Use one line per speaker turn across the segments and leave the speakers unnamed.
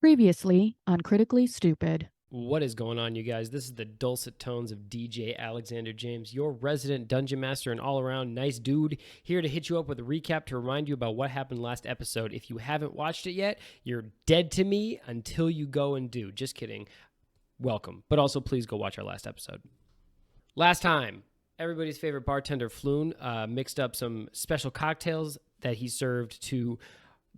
Previously on Critically Stupid.
What is going on, you guys? This is the dulcet tones of DJ Alexander James, your resident dungeon master and all-around nice dude, here to hit you up with a recap to remind you about what happened last episode. If you haven't watched it yet, you're dead to me until you go and do. Just kidding. Welcome. But also, please go watch our last episode. Last time, everybody's favorite bartender, Floon, mixed up some special cocktails that he served to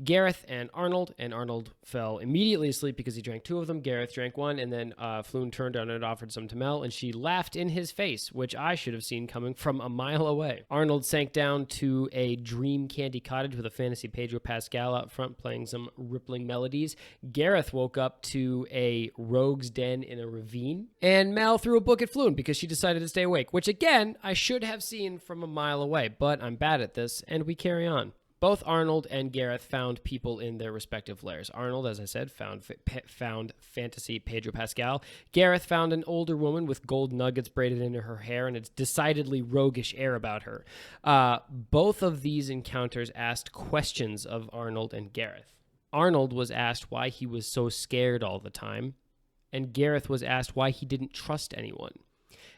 Gareth and Arnold fell immediately asleep because he drank two of them. Gareth drank one, and then Floon turned on and offered some to Mel, and she laughed in his face, which I should have seen coming from a mile away. Arnold sank down to a dream candy cottage with a fantasy Pedro Pascal out front playing some rippling melodies. Gareth woke up to a rogue's den in a ravine, and Mel threw a book at Floon because she decided to stay awake, which again, I should have seen from a mile away, but I'm bad at this, and we carry on. Both Arnold and Gareth found people in their respective lairs. Arnold, as I said, found fantasy Pedro Pascal. Gareth found an older woman with gold nuggets braided into her hair and a decidedly roguish air about her. Both of these encounters asked questions of Arnold and Gareth. Arnold was asked why he was so scared all the time, and Gareth was asked why he didn't trust anyone.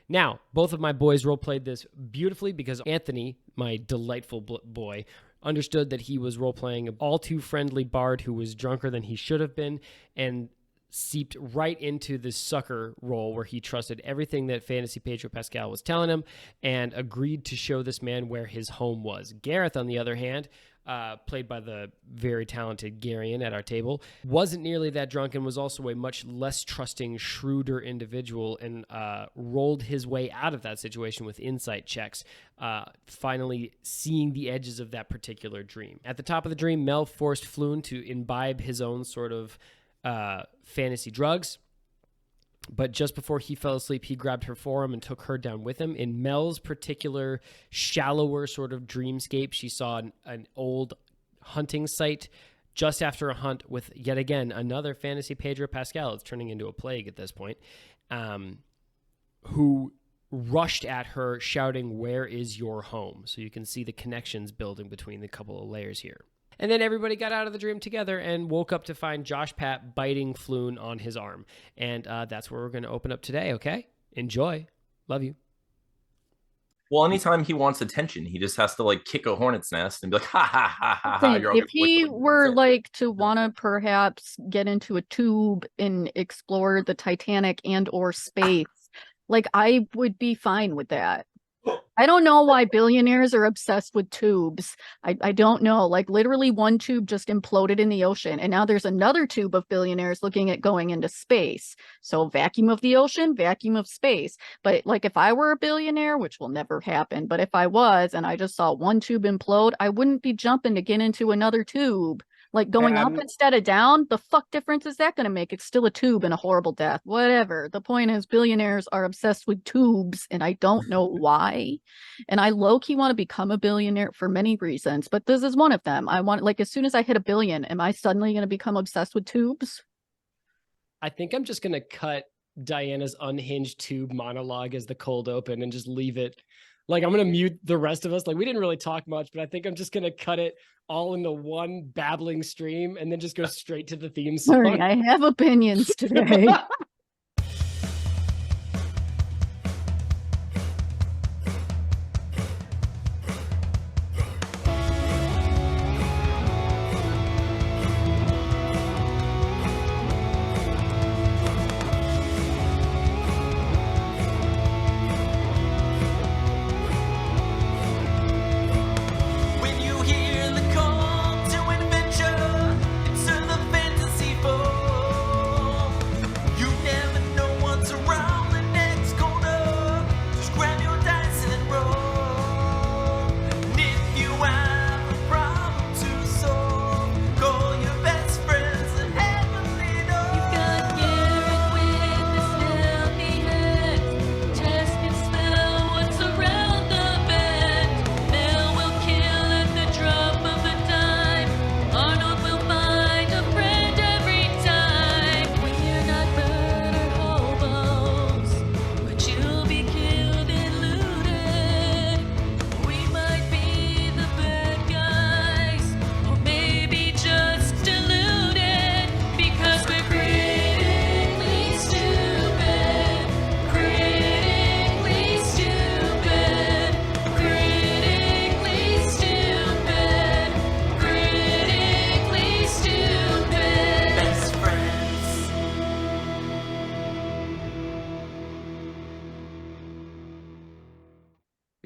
Now, both of my boys role-played this beautifully because Anthony, my delightful boy, understood that he was role-playing an all-too-friendly bard who was drunker than he should have been and seeped right into this sucker role where he trusted everything that Fantasy Pedro Pascal was telling him and agreed to show this man where his home was. Gareth, on the other hand, played by the very talented Garion at our table, wasn't nearly that drunk and was also a much less trusting, shrewder individual and rolled his way out of that situation with insight checks, finally seeing the edges of that particular dream. At the top of the dream, Mel forced Floon to imbibe his own sort of fantasy drugs. But just before he fell asleep, he grabbed her forearm and took her down with him. In Mel's particular shallower sort of dreamscape, she saw an old hunting site just after a hunt with, yet again, another fantasy Pedro Pascal. It's turning into a plague at this point, who rushed at her shouting, "Where is your home?" So you can see the connections building between the couple of layers here. And then everybody got out of the dream together and woke up to find Josh Pat biting Floon on his arm. And that's where we're going to open up today, okay? Enjoy. Love you.
Well, anytime he wants attention, he just has to, like, kick a hornet's nest and be like, ha, ha, ha, ha, ha.
If he were, to want to perhaps get into a tube and explore the Titanic and or space, I would be fine with that. I don't know why billionaires are obsessed with tubes. I don't know. Literally one tube just imploded in the ocean, and now there's another tube of billionaires looking at going into space. So vacuum of the ocean, vacuum of space. But if I were a billionaire, which will never happen, but if I was and I just saw one tube implode, I wouldn't be jumping to get into another tube. Going up instead of down, the fuck difference is that going to make? It's still a tube and a horrible death. Whatever. The point is, billionaires are obsessed with tubes, and I don't know why. And I low-key want to become a billionaire for many reasons, but this is one of them. I want, as soon as I hit $1 billion, am I suddenly going to become obsessed with tubes?
I think I'm just going to cut Diana's unhinged tube monologue as the cold open and just leave it. I'm going to mute the rest of us. We didn't really talk much, but I think I'm just going to cut it all into one babbling stream and then just go straight to the theme song.
Sorry, I have opinions today.
You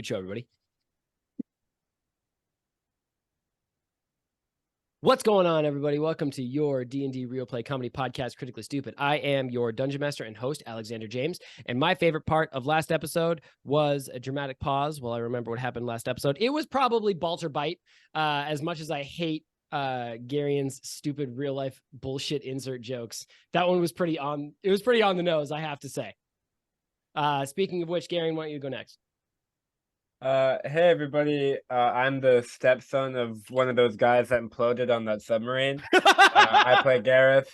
Good show, everybody. What's going on, everybody? Welcome to your D&D Real Play Comedy Podcast, Critically Stupid. I am your Dungeon Master and host, Alexander James, and my favorite part of last episode was a dramatic pause while I remember what happened last episode. It was probably Balter Bite, as much as I hate Garion's stupid real-life bullshit insert jokes. That one was pretty on the nose, I have to say. Speaking of which, Garion, why don't you go next?
Hey everybody, I'm the stepson of one of those guys that imploded on that submarine. I play Gareth.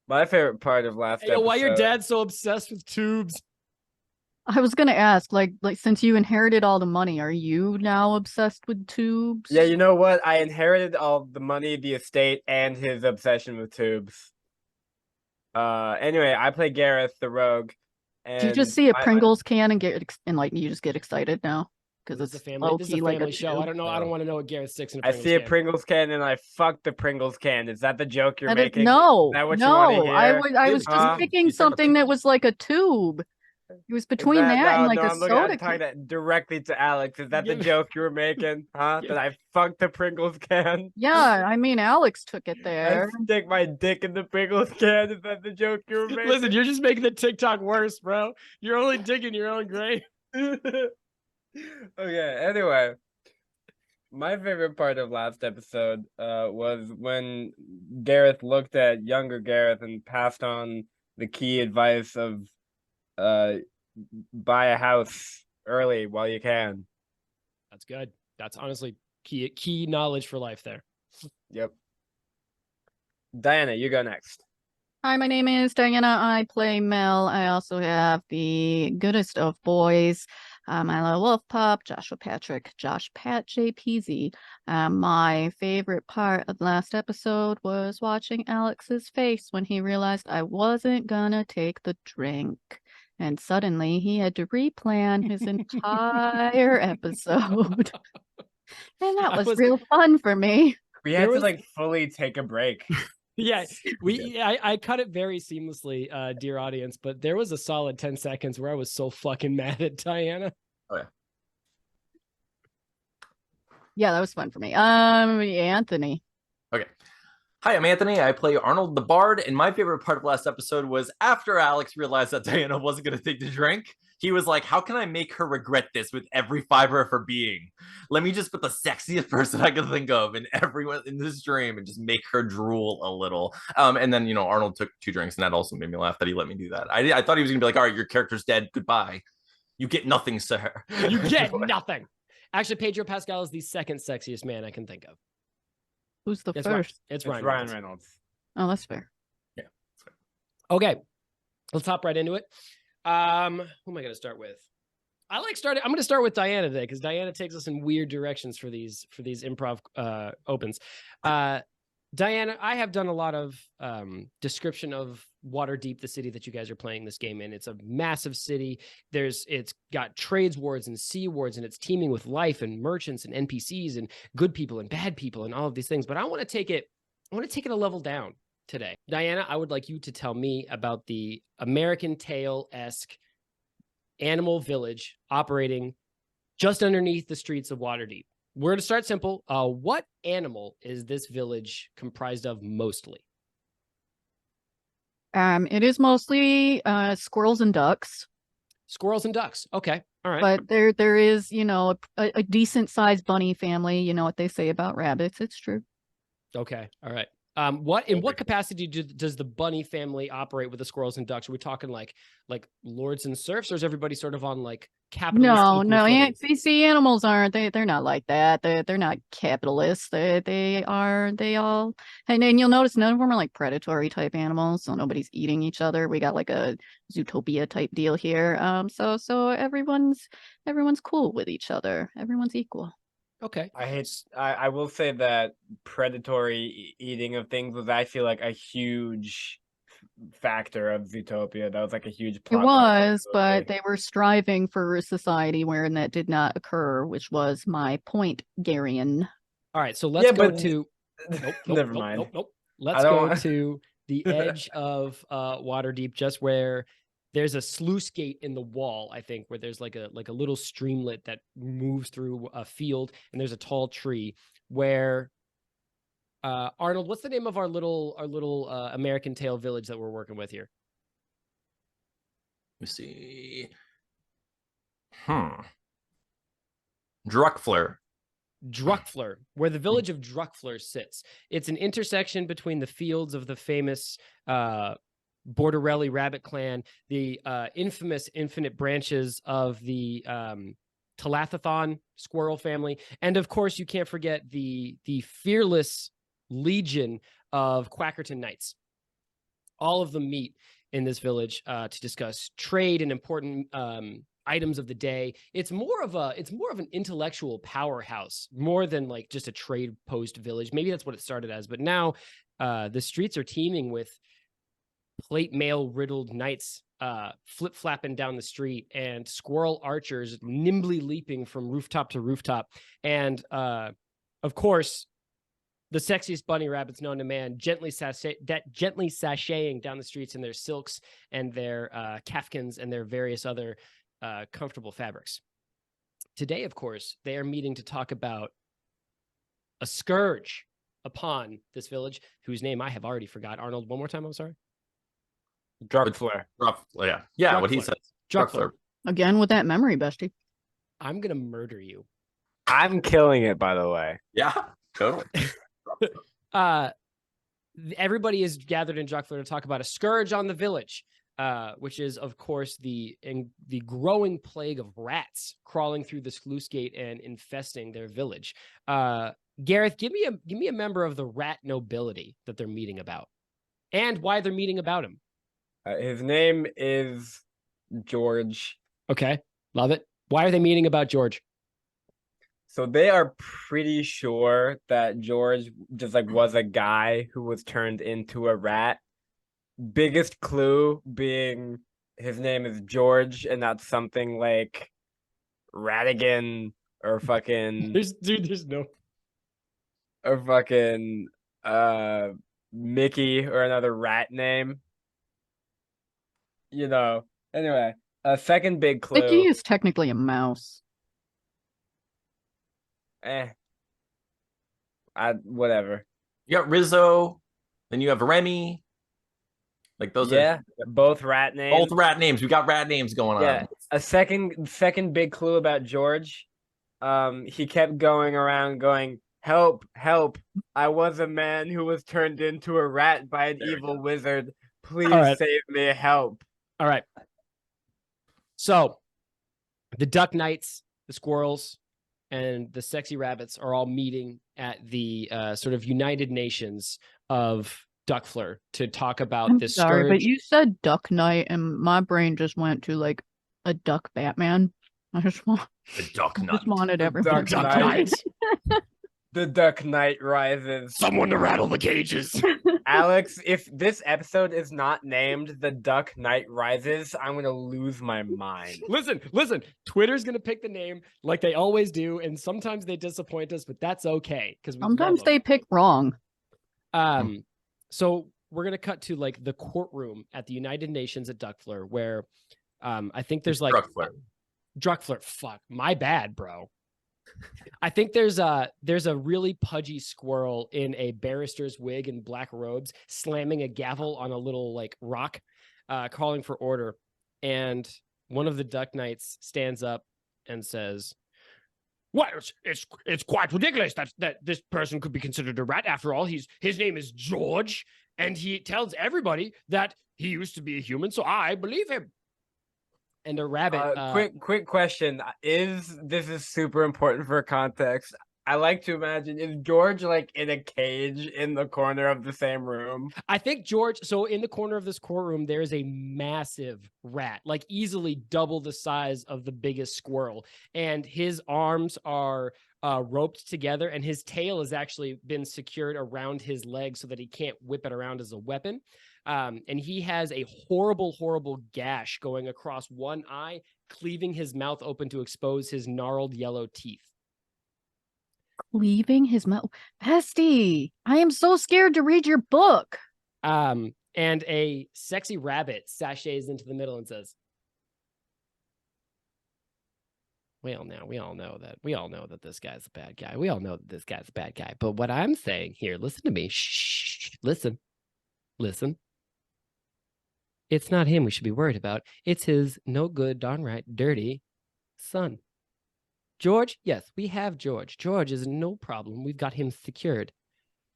My favorite part of last episode...
Why your dad's so obsessed with tubes?
I was gonna ask, like since you inherited all the money, are you now obsessed with tubes?
Yeah, you know what? I inherited all the money, the estate, and his obsession with tubes. Anyway, I play Gareth, the rogue. And
Do you just see a Pringles can and you just get excited now because
This
it's
is a family show.
tube?
I don't know. I don't want to know what Gareth sticks in a
I
Pringles
see a
can.
Pringles can and I fuck the Pringles can. Is that the joke you're
That is-
making?
no,
Is that what you want to
no. I
hear?
was
Huh?
just picking
You said the
something that was like a tube. It was
Is
between that and like a
I'm
soda
talking
can.
directly to Alex. Is that the
Give-
joke you were making? Huh?
Give-
That I fucked the Pringles can?
Yeah, I mean Alex took it
I
there.
stick my dick in the Pringles can. Is that the joke you were making?
Listen, you're just making the TikTok worse, bro. You're only digging your own grave.
Okay, anyway. My favorite part of last episode was when Gareth looked at younger Gareth and passed on the key advice of buy a house early while you can.
That's good. That's honestly key knowledge for life there.
Yep. Diana, you go next.
Hi, my name is Diana. I play Mel. I also have the goodest of boys, Milo Wolf Pup, Joshua Patrick, Josh Pat JPZ. My favorite part of last episode was watching Alex's face when he realized I wasn't gonna take the drink. And suddenly he had to replan his entire episode. And that was real fun for me.
We had to like fully take a break.
Yeah, I cut it very seamlessly, dear audience, but there was a solid 10 seconds where I was so fucking mad at Diana.
Oh yeah.
Yeah, that was fun for me. Anthony.
Okay. Hi, I'm Anthony. I play Arnold the Bard, and my favorite part of last episode was after Alex realized that Diana wasn't going to take the drink. He was like, how can I make her regret this with every fiber of her being? Let me just put the sexiest person I can think of in everyone in this dream and just make her drool a little. And then, Arnold took 2 drinks, and that also made me laugh that he let me do that. I thought he was going to be like, all right, your character's dead. Goodbye. You get nothing, sir.
You get nothing. Actually, Pedro Pascal is the second sexiest man I can think of.
Who's the
It's
first?
It's
Ryan
Reynolds.
Reynolds.
Oh, that's fair.
Okay, let's hop right into it. Who am I going to start with? I'm going to start with Diana today because Diana takes us in weird directions for these improv opens. Diana, I have done a lot of description of Waterdeep, the city that you guys are playing this game in. It's a massive city. It's got trades wards and sea wards, and it's teeming with life and merchants and NPCs and good people and bad people and all of these things. But I want to take it a level down today. Diana, I would like you to tell me about the American Tale-esque animal village operating just underneath the streets of Waterdeep. We're going to start simple. What animal is this village comprised of mostly?
It is mostly squirrels and ducks.
Squirrels and ducks. Okay. All right.
But there is, a decent sized bunny family. You know what they say about rabbits. It's true.
Okay. All right. In what capacity does the bunny family operate with the squirrels and ducks? Are we talking like lords and serfs, or is everybody sort of on like capitalist?
No. See, animals aren't. They're not like that. They're not capitalists. They all. And then you'll notice none of them are like predatory type animals. So nobody's eating each other. We got like a Zootopia type deal here. So everyone's cool with each other. Everyone's equal.
Okay.
I will say that predatory eating of things was actually like a huge factor of Zootopia. That was like a huge plot.
It was, but they were striving for a society wherein that did not occur, which was my point, Garion.
All right, so let's go to.
Never mind.
Nope. Let's go to the edge of Waterdeep, just where there's a sluice gate in the wall, I think, where there's like a little streamlet that moves through a field, and there's a tall tree where Arnold, what's the name of our little American Tail village that we're working with here?
Let me see. Druckfleur.
Druckfleur, where the village of Druckfleur sits. It's an intersection between the fields of the famous Borderelli rabbit clan, the infamous infinite branches of the Talathathon squirrel family, and of course you can't forget the fearless legion of Quackerton Knights. All of them meet in this village to discuss trade and important items of the day. It's more of an intellectual powerhouse, more than like just a trade post village. Maybe that's what it started as, but now the streets are teeming with plate mail riddled knights flip flapping down the street, and squirrel archers nimbly leaping from rooftop to rooftop, and of course the sexiest bunny rabbits known to man gently sashaying down the streets in their silks and their kafkins and their various other comfortable fabrics. Today, of course, they are meeting to talk about a scourge upon this village, whose name I have already forgot. Arnold, one more time, I'm sorry.
Druckfleur.
Yeah, what he says.
Druckfleur.
Again with that memory, bestie.
I'm gonna murder you.
I'm killing it, by the way.
Yeah, totally.
Everybody is gathered in Druckfleur to talk about a scourge on the village, which is, of course, the growing plague of rats crawling through the sluice gate and infesting their village. Gareth, give me a member of the rat nobility that they're meeting about, and why they're meeting about him.
His name is George.
Okay, love it. Why are they meeting about George?
So they are pretty sure that George just like was a guy who was turned into a rat. Biggest clue being his name is George, and that's something like Ratigan or fucking
there's no
or fucking Mickey or another rat name. You know. Anyway, a second big clue.
Mickey is technically a mouse.
Whatever.
You got Rizzo, then you have Remy. Like those are
both rat names.
both rat names. We got rat names going
Yeah.
on.
A second big clue about George. He kept going around going, "Help, help. I was a man who was turned into a rat by an evil wizard. Please save me, help."
All right. So the Duck Knights, the squirrels, and the sexy rabbits are all meeting at the sort of United Nations of Druckfleur to talk about
I'm
this
sorry,
scourge.
but you said Duck Knight, and my brain just went to like a Duck Batman. I just
The Duck Knight.
wanted
The
everyone.
Duck
Duck Knight.
The Duck Knight rises.
Someone to rattle the cages.
Alex, if this episode is not named The Duck Knight Rises, I'm gonna lose my mind.
Listen. Twitter's gonna pick the name like they always do, and sometimes they disappoint us, but that's okay because
Sometimes they pick wrong.
So we're gonna cut to like the courtroom at the United Nations at Druckfleur, where I think there's like Druckfleur. Fuck, my bad, bro. I think there's a really pudgy squirrel in a barrister's wig and black robes slamming a gavel on a little like rock, calling for order. And one of the Duck Knights stands up and says, "What? It's quite ridiculous that this person could be considered a rat. After all, his name is George, and he tells everybody that he used to be a human, so I believe him." And a rabbit.
Quick question. This is super important for context. I like to imagine, is George like in a cage in the corner of the same room?
I think George, so in the corner of this courtroom, there is a massive rat, like easily double the size of the biggest squirrel. And his arms are roped together, and his tail has actually been secured around his leg so that he can't whip it around as a weapon. And he has a horrible, horrible gash going across one eye, cleaving his mouth open to expose his gnarled yellow teeth.
Cleaving his mouth. Bestie, I am so scared to read your book.
And a sexy rabbit sachets into the middle and says, we all know that this guy's a bad guy. We all know that this guy's a bad guy. But what I'm saying here, listen to me. Shh. Listen. It's not him we should be worried about. It's his no good, darn right, dirty son. George, yes, we have George. George is no problem. We've got him secured.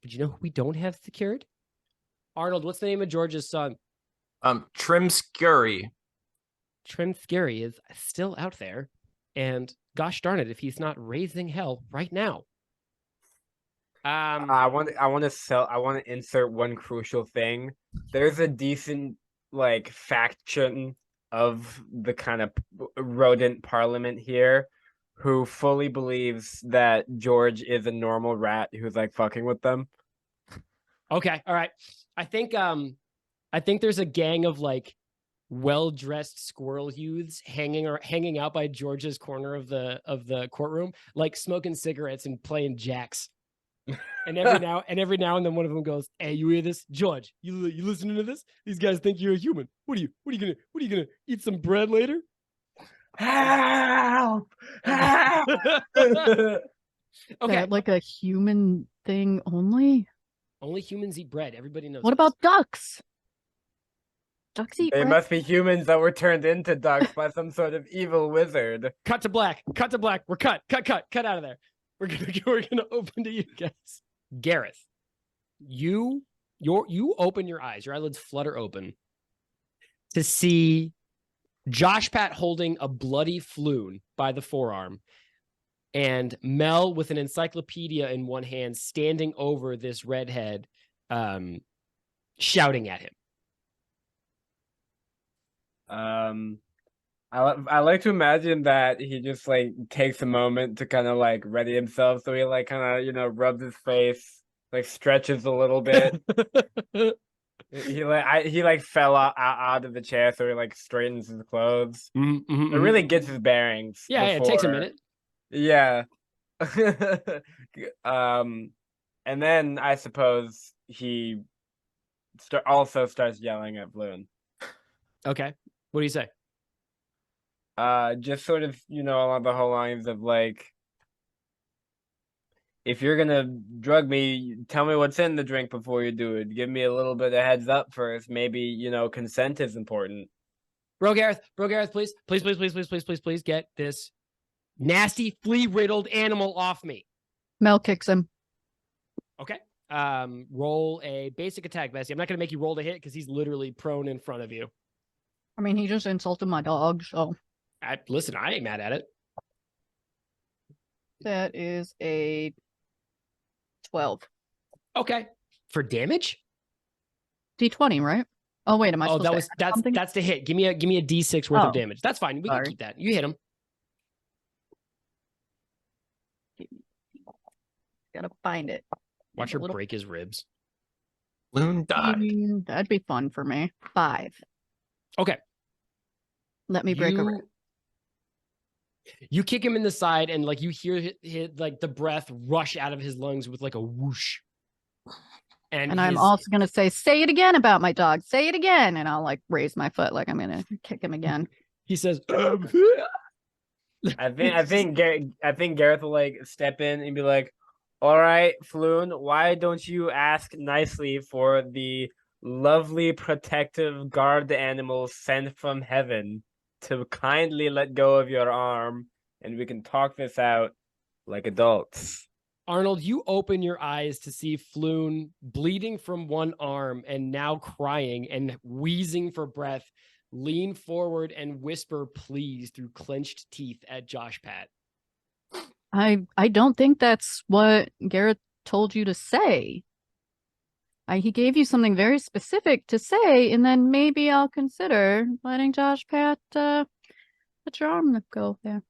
But you know who we don't have secured? Arnold, what's the name of George's son?
Trim Scurry.
Trim Scary is still out there. And gosh darn it, if he's not raising hell right now.
I want to insert one crucial thing. There's a decent like faction of the kind of rodent parliament here who fully believes that George is a normal rat who's like fucking with them.
Okay, all right. I think there's a gang of like well-dressed squirrel youths hanging out by George's corner of the courtroom, like smoking cigarettes and playing jacks. And every now and then one of them goes, "Hey, you hear this, George? You listening to this? These guys think you're a human. What are you gonna eat some bread later?"
Help! Help!
Okay,
That like a human thing only?
only humans eat bread. Everybody knows.
What
this.
about ducks? Ducks eat
They
bread?
must be humans that were turned into ducks by some sort of evil wizard.
Cut to black. We're cut out of there. We're gonna open to you guys. Gareth, you open your eyes. Your eyelids flutter open to see Josh Pat holding a bloody Floon by the forearm, and Mel with an encyclopedia in one hand, standing over this redhead, shouting at him.
I like to imagine that he just like takes a moment to kind of like ready himself, so he like kind of rubs his face, like stretches a little bit. he fell out of the chair, so he like straightens his clothes. It really gets his bearings.
Yeah, it takes a minute.
Yeah. And then I suppose he also starts yelling at Floon.
Okay, what do you say?
Just sort of, along the whole lines of like, if you're gonna drug me, tell me what's in the drink before you do it. Give me a little bit of heads up first. Maybe, consent is important.
Bro Gareth, please get this nasty flea-riddled animal off me.
Mel kicks him.
Okay. Roll a basic attack, Bessie. I'm not gonna make you roll to hit because he's literally prone in front of you.
I mean, he just insulted my dog, so.
Listen, I ain't mad at it.
That is a 12.
Okay. For damage?
D20, right? Oh, wait, am I supposed to add something?
That's the hit. Give me a D6 worth of damage. That's fine. We can keep that. You hit him.
Gotta find it.
Watch her break his ribs.
Floon died.
That'd be fun for me. 5.
Okay.
Let me break a rib.
You kick him in the side, and like you hear like the breath rush out of his lungs with like a whoosh. And
I'm also gonna say it again about my dog. Say it again, and I'll like raise my foot like I'm gonna kick him again.
He says,
I think Gareth will like step in and be like, "All right, Floon, why don't you ask nicely for the lovely protective guard animal sent from heaven to kindly let go of your arm, and we can talk this out like adults."
Arnold, you open your eyes to see Floon bleeding from one arm and now crying and wheezing for breath, lean forward and whisper please through clenched teeth at Josh Pat.
I don't think that's what Garrett told you to say. He gave you something very specific to say, and then maybe I'll consider letting Josh Pat let your arm go there.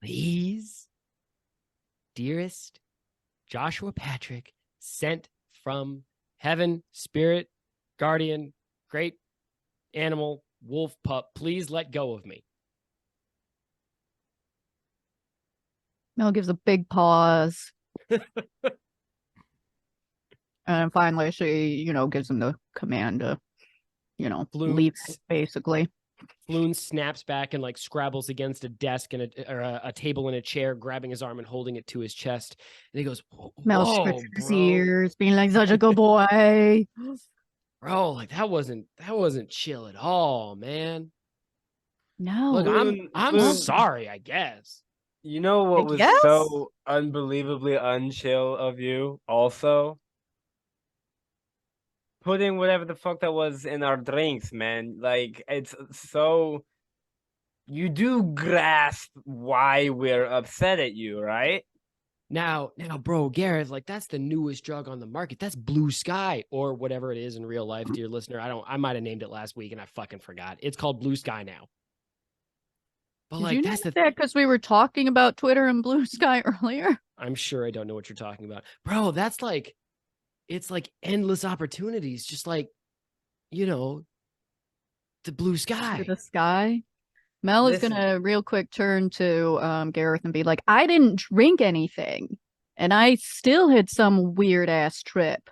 Please, dearest Joshua Patrick, sent from heaven, spirit, guardian, great animal, wolf pup, please let go of me.
Mel gives a big pause. And finally, she, gives him the command to,
Floon,
leave, basically.
Floon snaps back and like scrabbles against a desk and a table and a chair, grabbing his arm and holding it to his chest. And he goes,
Mel
"Whoa,
stretches his
bro,
ears, being like such a good boy.
bro, like that wasn't chill at all, man.
No.
Look,
Floon-
I'm
Floon-
sorry, I guess."
You know what was
Yes?
so unbelievably unchill of you also? Putting whatever the fuck that was in our drinks, man. Like, it's so... You do grasp why we're upset at you, right?
Now, bro, Gareth, like that's the newest drug on the market. That's Blue Sky or whatever it is in real life, dear listener. I might have named it last week and I fucking forgot. It's called Blue Sky now. But
Did
like
you
that's
know that because we were talking about Twitter and Blue Sky earlier?
I'm sure I don't know what you're talking about. Bro, that's like it's like endless opportunities, just like the blue sky.
To the sky. Mel is
Listen.
gonna real quick turn to Gareth and be like, I didn't drink anything, and I still had some weird ass trip.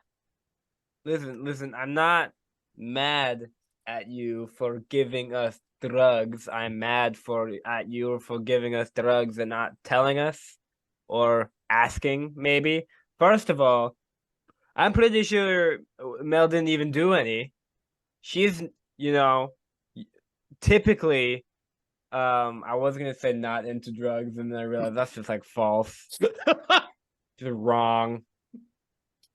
Listen, I'm not mad at you for giving us drugs. I'm mad at you for giving us drugs and not telling us or asking, maybe. First of all, I'm pretty sure Mel didn't even do any. She's, typically, I was gonna say not into drugs, and then I realized that's just like false. Just wrong.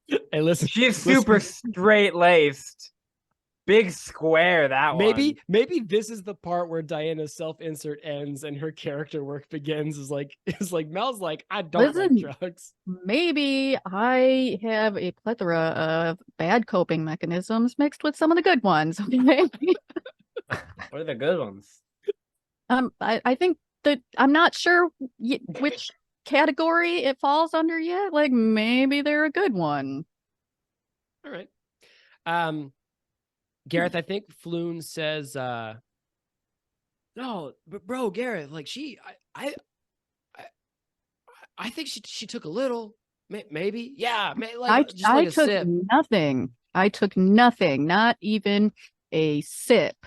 Hey, listen,
She's super straight-laced. Big square, that one.
Maybe this is the part where Diana's self-insert ends and her character work begins. Is like Mel's like, I don't
Listen,
like drugs.
Maybe I have a plethora of bad coping mechanisms mixed with some of the good ones. Okay.
What are the good ones?
I think that I'm not sure which category it falls under yet. Like maybe they're a good one.
All right. Gareth, I think Floon says, no, but bro, Gareth, like I think she took a little, maybe. Yeah, like just like
I
a
took
sip.
nothing. I took nothing, not even a sip.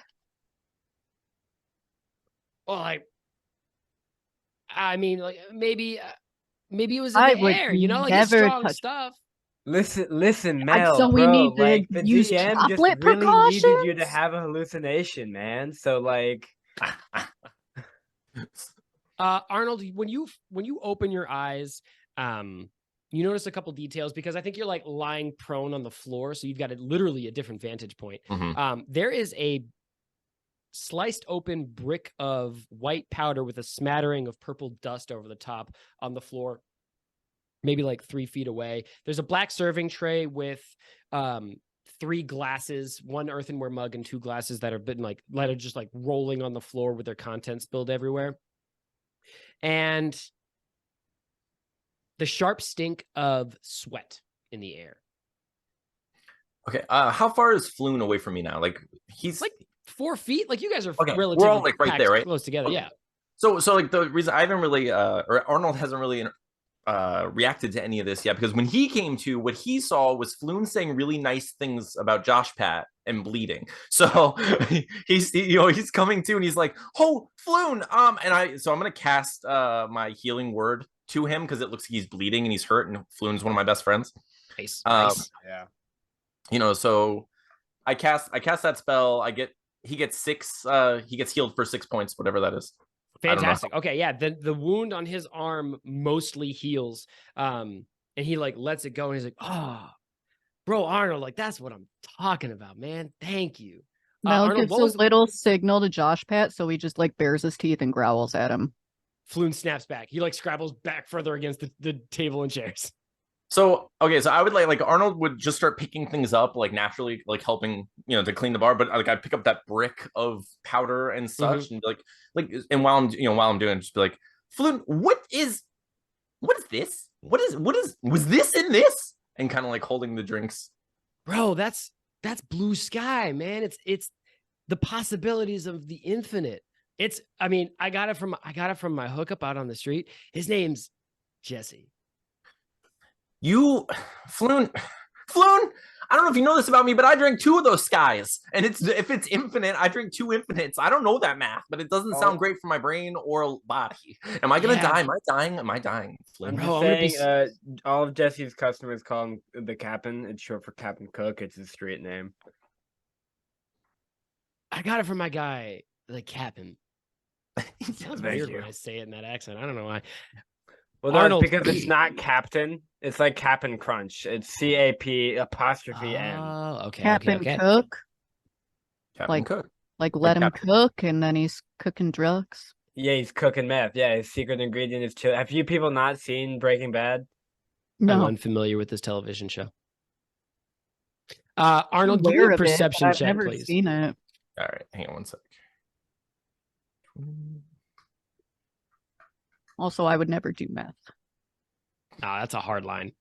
Well, like, I mean, like maybe it was in
I
the
would
air, like it's
never
strong
touch.
stuff.
Listen, Mel,
So we
bro,
need to
like the
use
DM just
chocolate
really needed you to
precautions?
have a hallucination, man. So like,
Arnold, when you open your eyes, you notice a couple details because I think you're like lying prone on the floor, so you've got literally a different vantage point. There is a sliced open brick of white powder with a smattering of purple dust over the top on the floor, maybe like 3 feet away. There's a black serving tray with 3 glasses, 1 earthenware mug and 2 glasses that are just like rolling on the floor with their contents spilled everywhere. And the sharp stink of sweat in the air.
Okay, how far is Floon away from me now? Like he's
like 4 feet. Like you guys are
okay.
relatively
We're all like right
packed
there, right?
close together.
Okay.
Yeah.
So like the reason I haven't really or Arnold hasn't really reacted to any of this yet, because when he came to, what he saw was Floon saying really nice things about Josh Pat and bleeding. So he's coming to and he's like, oh, Floon, and I'm gonna cast my healing word to him because it looks like he's bleeding and he's hurt, and Floon's one of my best friends.
Nice.
yeah.
So I cast that spell. He gets 6 he gets healed for 6 points, whatever that is.
Fantastic. Okay, yeah. The wound on his arm mostly heals. And he like lets it go and he's like, oh, bro, Arnold, like that's what I'm talking about, man. Thank you.
Mel
Arnold,
gives a little signal to Josh Pat, so he just like bares his teeth and growls at him.
Floon snaps back. He like scrabbles back further against the table and chairs.
So okay, so I would like Arnold would just start picking things up like naturally, like helping to clean the bar. But like I pick up that brick of powder and such, and be like, and while I'm doing, just be like, Floon, what is this? Was this in this? And kind of like holding the drinks.
Bro, that's blue sky, man. It's the possibilities of the infinite. I got it from my hookup out on the street. His name's Jesse.
Floon, Floon, I don't know if you know this about me, but I drink 2 of those skies. And if it's infinite, I drink 2 infinites. I don't know that math, but it doesn't sound great for my brain or body. Am I going to die? Am I dying? Am I dying?
I'm
Floon?
just saying, all of Jesse's customers call him the Captain. It's short for Captain Cook. It's his street name.
I got it from my guy, the Captain. It sounds
Thank
weird
you.
when I say it in that accent. I don't know why.
Well, no,
Arnold.
it's because it's not Captain. It's like Cap'n Crunch. It's CAP''N.
Oh, okay.
Captain
okay.
Cook,
Captain Cook.
like let him
Captain.
cook, and then he's cooking drugs.
Yeah, he's cooking meth. Yeah, his secret ingredient is chili. Have you people not seen Breaking Bad?
I'm
No,
unfamiliar with this television show. Arnold, give me
aware
a
of it, but
perception
I've
check,
never
please.
seen it.
All right, hang on one sec.
Also, I would never do meth.
Oh, that's a hard line.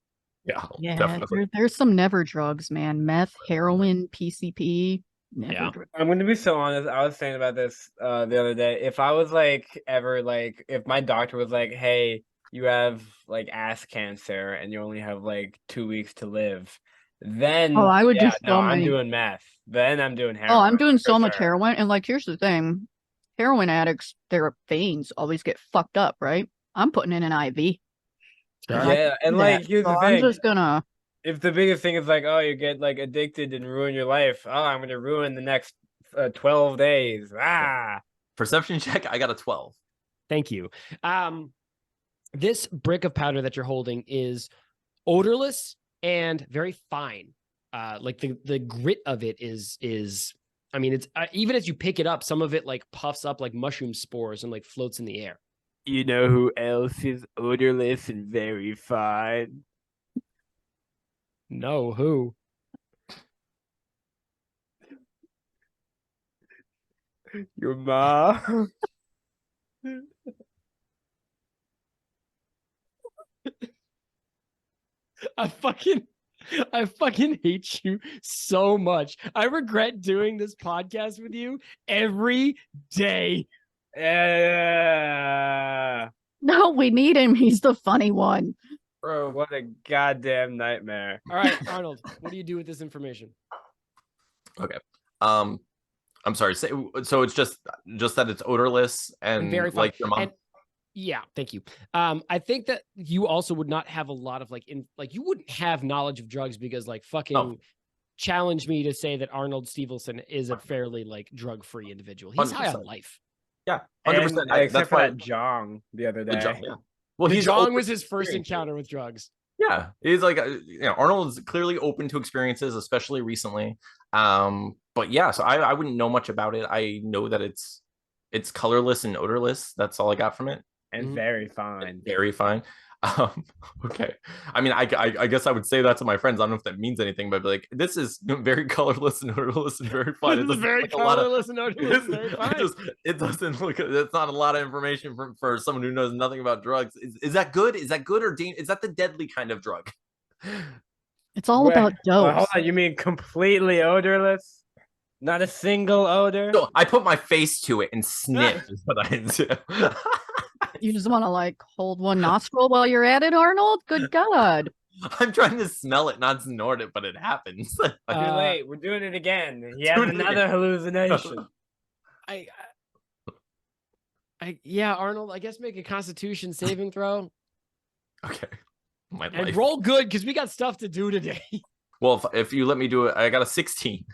Yeah,
Yeah,
definitely.
there's some never drugs, man. Meth, heroin, PCP, never
Yeah.
drugs.
I'm gonna be so honest. I was saying about this the other day. If I was if my doctor was like, "Hey, you have like ass cancer and you only have like 2 weeks to live," then
Oh, I would do so
I'm
many.
doing meth. Then I'm doing heroin.
Oh, I'm doing
for
so much
sure.
heroin, and like, here's the thing: heroin addicts, their veins always get fucked up, right? I'm putting in an IV.
Sure.
I
Yeah,
can
and
do
like
that.
here's
So
the
I'm
thing.
just gonna.
If the biggest thing is like, oh, you get like addicted and ruin your life. Oh, I'm gonna ruin the next 12 days. Ah.
Perception check, I got a 12.
Thank you. This brick of powder that you're holding is odorless and very fine. Like the grit of it is I mean, it's even as you pick it up, some of it like puffs up like mushroom spores and like floats in the air.
You know who else is odorless and very fine?
No, who?
Your mom.
I fucking hate you so much. I regret doing this podcast with you every day.
Yeah.
No, we need him. He's the funny one.
Bro, what a goddamn nightmare.
All right, Arnold, what do you do with this information?
Okay. I'm sorry. So it's just that it's odorless and
very fine.
like your mom.
And yeah, thank you. I think that you also would not have a lot of you wouldn't have knowledge of drugs because like fucking challenge me to say that Arnold Stevenson is a fairly like drug-free individual. He's high on
100%.
life.
Yeah, 100%.
Except
That's
for
why
that Jong the other
the
day.
Jong, yeah. Well,
The
he's
Jong
open
was
to
his first
experiences.
encounter with drugs.
Yeah, he's like, Arnold is clearly open to experiences, especially recently. But yeah, so I wouldn't know much about it. I know that it's colorless and odorless. That's all I got from it.
And very fine.
Very fine. Okay. I mean, I guess I would say that to my friends. I don't know if that means anything, but like, this is very colorless and odorless and very fine.
This is very colorless and odorless. Very fine.
It doesn't look. It's not a lot of information for someone who knows nothing about drugs. Is that good? Is that good or is that the deadly kind of drug?
It's all about dose.
Hold on, you mean completely odorless? Not a single odor?
So I put my face to it and sniff. Is what I do.
You just want to like hold one nostril while you're at it, Arnold? Good God.
I'm trying to smell it, not snort it, but it happens.
Too late. We're doing it again. He has another hallucination.
Yeah, Arnold, I guess make a Constitution saving throw.
Okay.
And roll good because we got stuff to do today.
Well, if you let me do it, I got a 16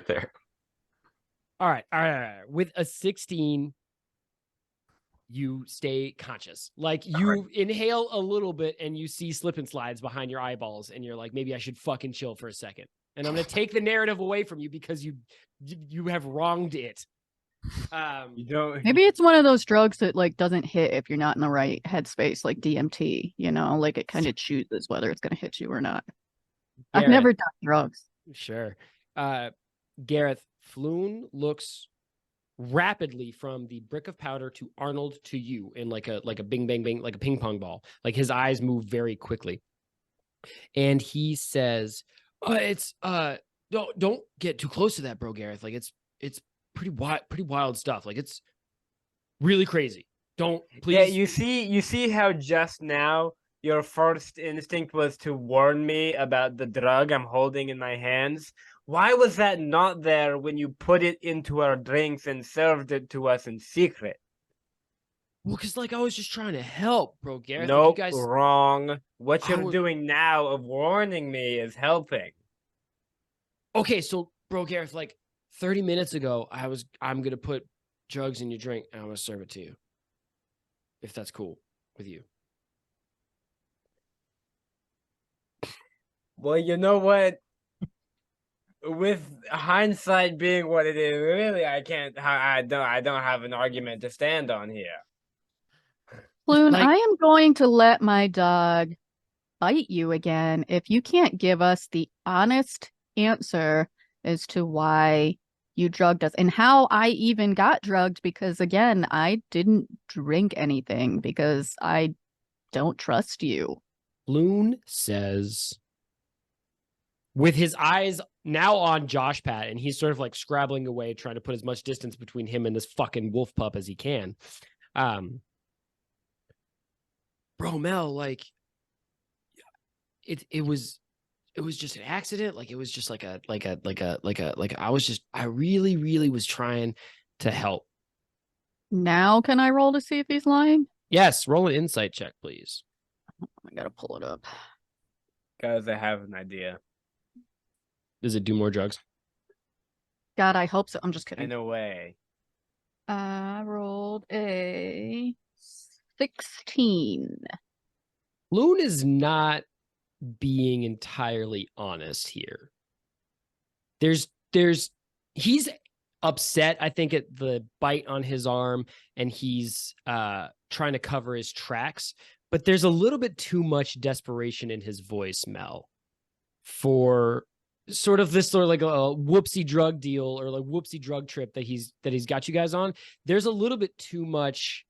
there.
All right. With a 16, you stay conscious. Like you inhale a little bit and you see slip and slides behind your eyeballs and you're like, maybe I should fucking chill for a second. And I'm going to take the narrative away from you because you have wronged it.
You don't.
Maybe it's one of those drugs that like doesn't hit if you're not in the right headspace, like DMT, like it kind of chooses whether it's going to hit you or not. I've never done drugs.
Sure. Gareth, Floon looks rapidly from the brick of powder to Arnold to you in like a bing bang bang, like a ping pong ball. Like his eyes move very quickly. And he says, don't get too close to that, bro, Gareth. Like it's pretty wild stuff. Like it's really crazy. Don't please.
Yeah, you see how just now your first instinct was to warn me about the drug I'm holding in my hands. Why was that not there when you put it into our drinks and served it to us in secret?
Well, because like I was just trying to help, bro, Gareth.
Nope,
Like, you guys,
wrong. What
I
you're
was
doing now of warning me is helping.
okay. So, bro, Gareth, like 30 minutes ago, I'm gonna put drugs in your drink and I'm gonna serve it to you, if that's cool with you.
Well, you know what? With hindsight being what it is, really, I don't have an argument to stand on here.
Floon,
Like-
I am going to let my dog bite you again if you can't give us the honest answer as to why you drugged us and how I even got drugged, because again, I didn't drink anything because I don't trust you.
Floon says, with his eyes now on Josh Pat, and he's sort of like scrabbling away, trying to put as much distance between him and this fucking wolf pup as he can. Bro, Mel, like it was just an accident. Like it was just like I really, really was trying to help.
Now can I roll to see if he's lying?
Yes, roll an insight check, please.
I gotta pull it up.
Guys, I have an idea.
Does it do more drugs?
God, I hope so. I'm just kidding.
In a way.
I rolled a 16.
Loon is not being entirely honest here. He's upset, I think, at the bite on his arm, and he's trying to cover his tracks, but there's a little bit too much desperation in his voice, Mel, for sort of like a whoopsie drug deal or like whoopsie drug trip that he's got you guys on. There's a little bit too much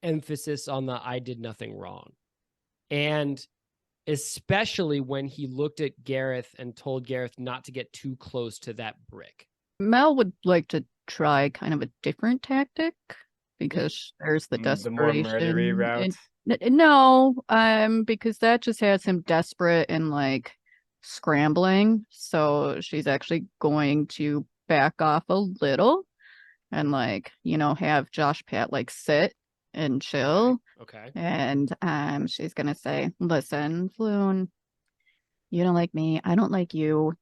emphasis on the I did nothing wrong. And especially when he looked at Gareth and told Gareth not to get too close to that brick.
Mel would like to try kind of a different tactic because there's the desperation.
The more murdery route.
No, because that just has him desperate and like scrambling. So she's actually going to back off a little and like, have Josh Pat like sit and chill.
Okay.
And she's gonna say, listen, Floon, you don't like me, I don't like you.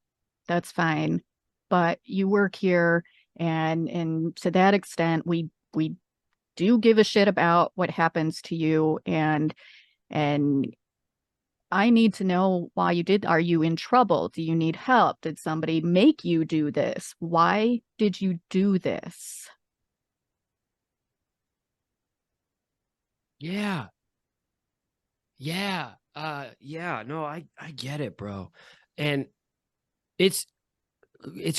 That's fine. But you work here, and to that extent, we do give a shit about what happens to you, and I need to know why you did. Are you in trouble? Do you need help? Did somebody make you do this? Why did you do this?
Yeah. Yeah. No, I get it, bro. And it's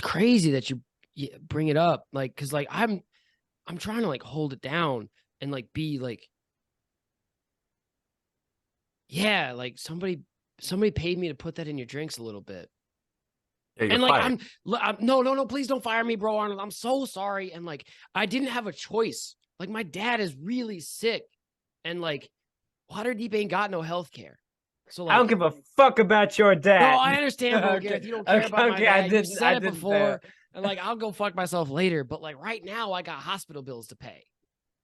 crazy that you bring it up, like, because like I'm trying to like hold it down and like be like, yeah, like somebody paid me to put that in your drinks a little bit.
Yeah, you're
And like
fired.
I'm no, please don't fire me, bro, Arnold. I'm so sorry. And like I didn't have a choice. Like my dad is really sick, and like Waterdeep ain't got no health care. So like
I don't give a fuck about your dad.
no, I understand, bro,
Okay,
Gareth. You don't care about my
okay,
dad. You've said it
didn't say
before,
it.
and like I'll go fuck myself later. But like right now, I got hospital bills to pay,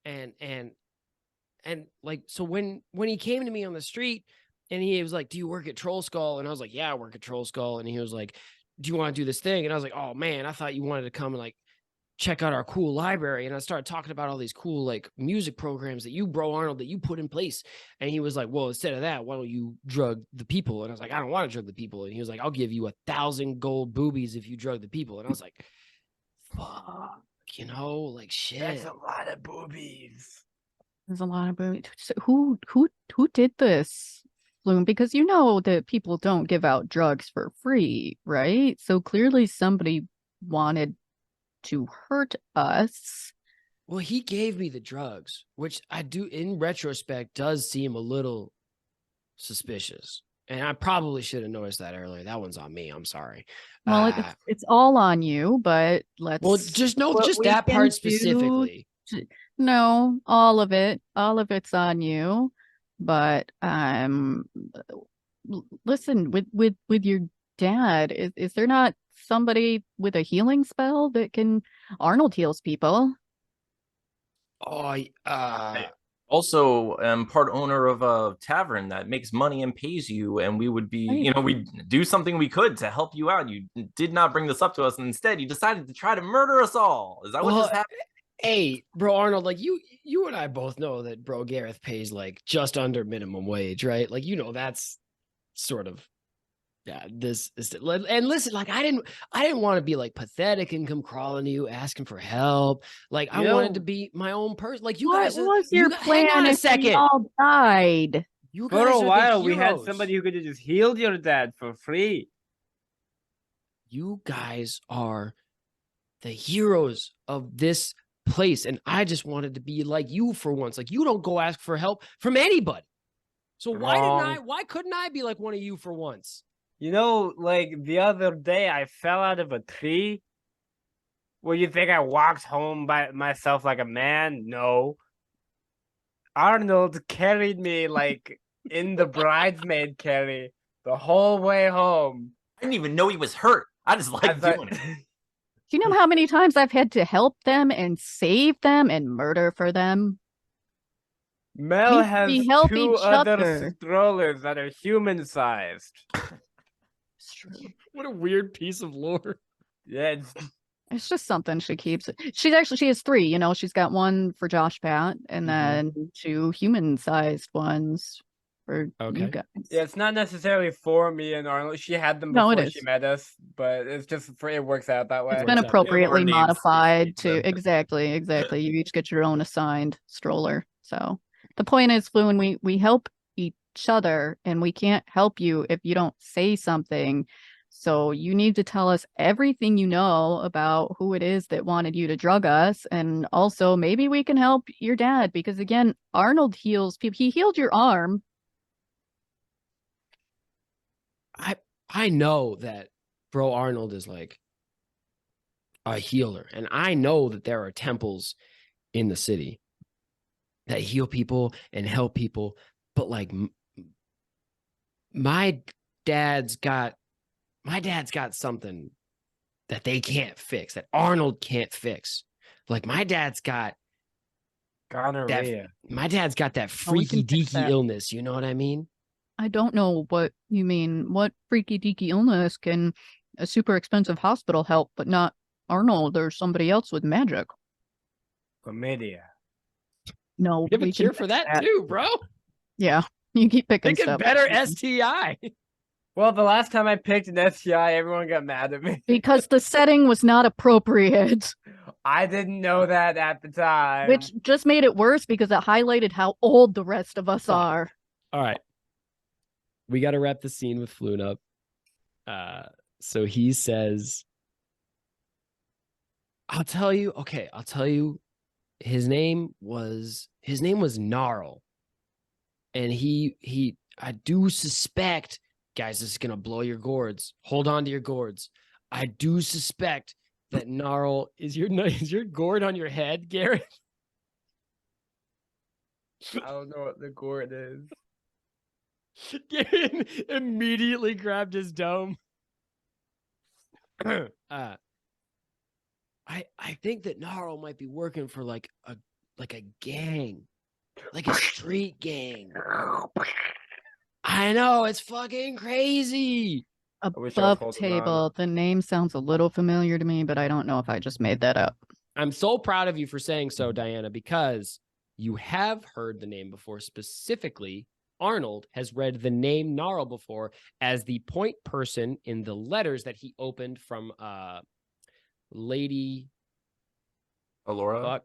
and like so when he came to me on the street, and he was like, "Do you work at Troll Skull?" And I was like, "Yeah, I work at Troll Skull." And he was like, "Do you want to do this thing?" And I was like, "Oh man, I thought you wanted to come and like check out our cool library." And I started talking about all these cool like music programs that you, bro Arnold, that you put in place. And he was like, "Well, instead of that, why don't you drug the people?" And I was like, "I don't want to drug the people." And he was like, "I'll give you 1,000 gold boobies if you drug the people." And I was like, fuck, like shit.
That's a lot of boobies.
There's a lot of boobies. So who did this, Floon? Because that people don't give out drugs for free, right? So clearly somebody wanted to hurt us.
Well, he gave me the drugs, which I do in retrospect does seem a little suspicious. And I probably should have noticed that earlier. That one's on me. I'm sorry.
Well, it's all on you, but let's
just
what we
that part
can do
specifically.
No, all of it. All of it's on you. but listen, with your dad, is there not somebody with a healing spell that can Arnold heals people?
Oh,
Also, I'm part owner of a tavern that makes money and pays you, and we would be,
Right.
we'd do something we could to help you out. You did not bring this up to us, and instead you decided to try to murder us all. Is that what
well,
just happened?
hey, bro, Arnold, like you and I both know that bro Gareth pays like just under minimum wage, right? Like, that's sort of this is, and listen, like I didn't want to be like pathetic and come crawling to you asking for help. Like I wanted to be my own person. Like you
What
guys are
was your
hang
plan
on a
if we
second.
all died?
You
For a
guys are the
while, we had
heroes.
somebody who could have just healed your dad for free.
You guys are the heroes of this place, and I just wanted to be like you for once. Like you don't go ask for help from anybody. So
Wrong.
why couldn't I be like one of you for once?
Like the other day, I fell out of a tree. Well, you think I walked home by myself like a man? No. Arnold carried me like in the bridesmaid carry the whole way home.
I didn't even know he was hurt. I just like doing it.
Do you know how many times I've had to help them and save them and murder for them?
Mel
We
has
help
2
each
other
other.
strollers that are human-sized.
It's true.
What a weird piece of lore.
Yeah,
It's just something she keeps. She has 3, she's got one for Josh Pat and then 2 human-sized ones for you
Okay.
guys.
yeah, it's not necessarily for me and Arnold. She had them
No, it
before she
is.
met us, but it's just it works out that way.
It's
works
been
out.
appropriately
More names
modified
to
to exactly. You each get your own assigned stroller. So the point is, Floon, we help each other, and we can't help you if you don't say something. So you need to tell us everything you know about who it is that wanted you to drug us, and also maybe we can help your dad because again, Arnold heals people. He healed your arm.
I know that bro Arnold is like a healer, and I know that there are temples in the city that heal people and help people, but like my dad's got something that they can't fix, that Arnold can't fix. Like my dad's got
Gonorrhea.
that
Oh, we
freaky
can fix
deaky
that.
illness, you know what I mean?
I don't know what you mean. What freaky deaky illness can a super expensive hospital help, but not Arnold or somebody else with magic?
Chlamydia.
No,
You have a
we can
cure for
fix
that too, bro.
Yeah, you keep picking
Pick a
stuff.
better STI.
Well, the last time I picked an STI, everyone got mad at me.
Because the setting was not appropriate,
I didn't know that at the time.
which just made it worse because it highlighted how old the rest of us
Fuck.
are.
All right. We got to wrap the scene with Floon up. So he says, I'll tell you. His name was Gnarl. And I do suspect, guys, this is going to blow your gourds. Hold on to your gourds. I do suspect that Gnarl is your gourd on your head, Garrett?
I don't know what the gourd is.
Garrett immediately grabbed his dome. I think that Gnarl might be working for like a gang, like a street gang. I know, it's fucking crazy.
wish I was
Above
holding
table.
on.
The name sounds a little familiar to me, but I don't know if I just made that up.
I'm so proud of you for saying so, Dianna, because you have heard the name before. Specifically, Arnold has read the name Gnarl before as the point person in the letters that he opened from Lady
Alora?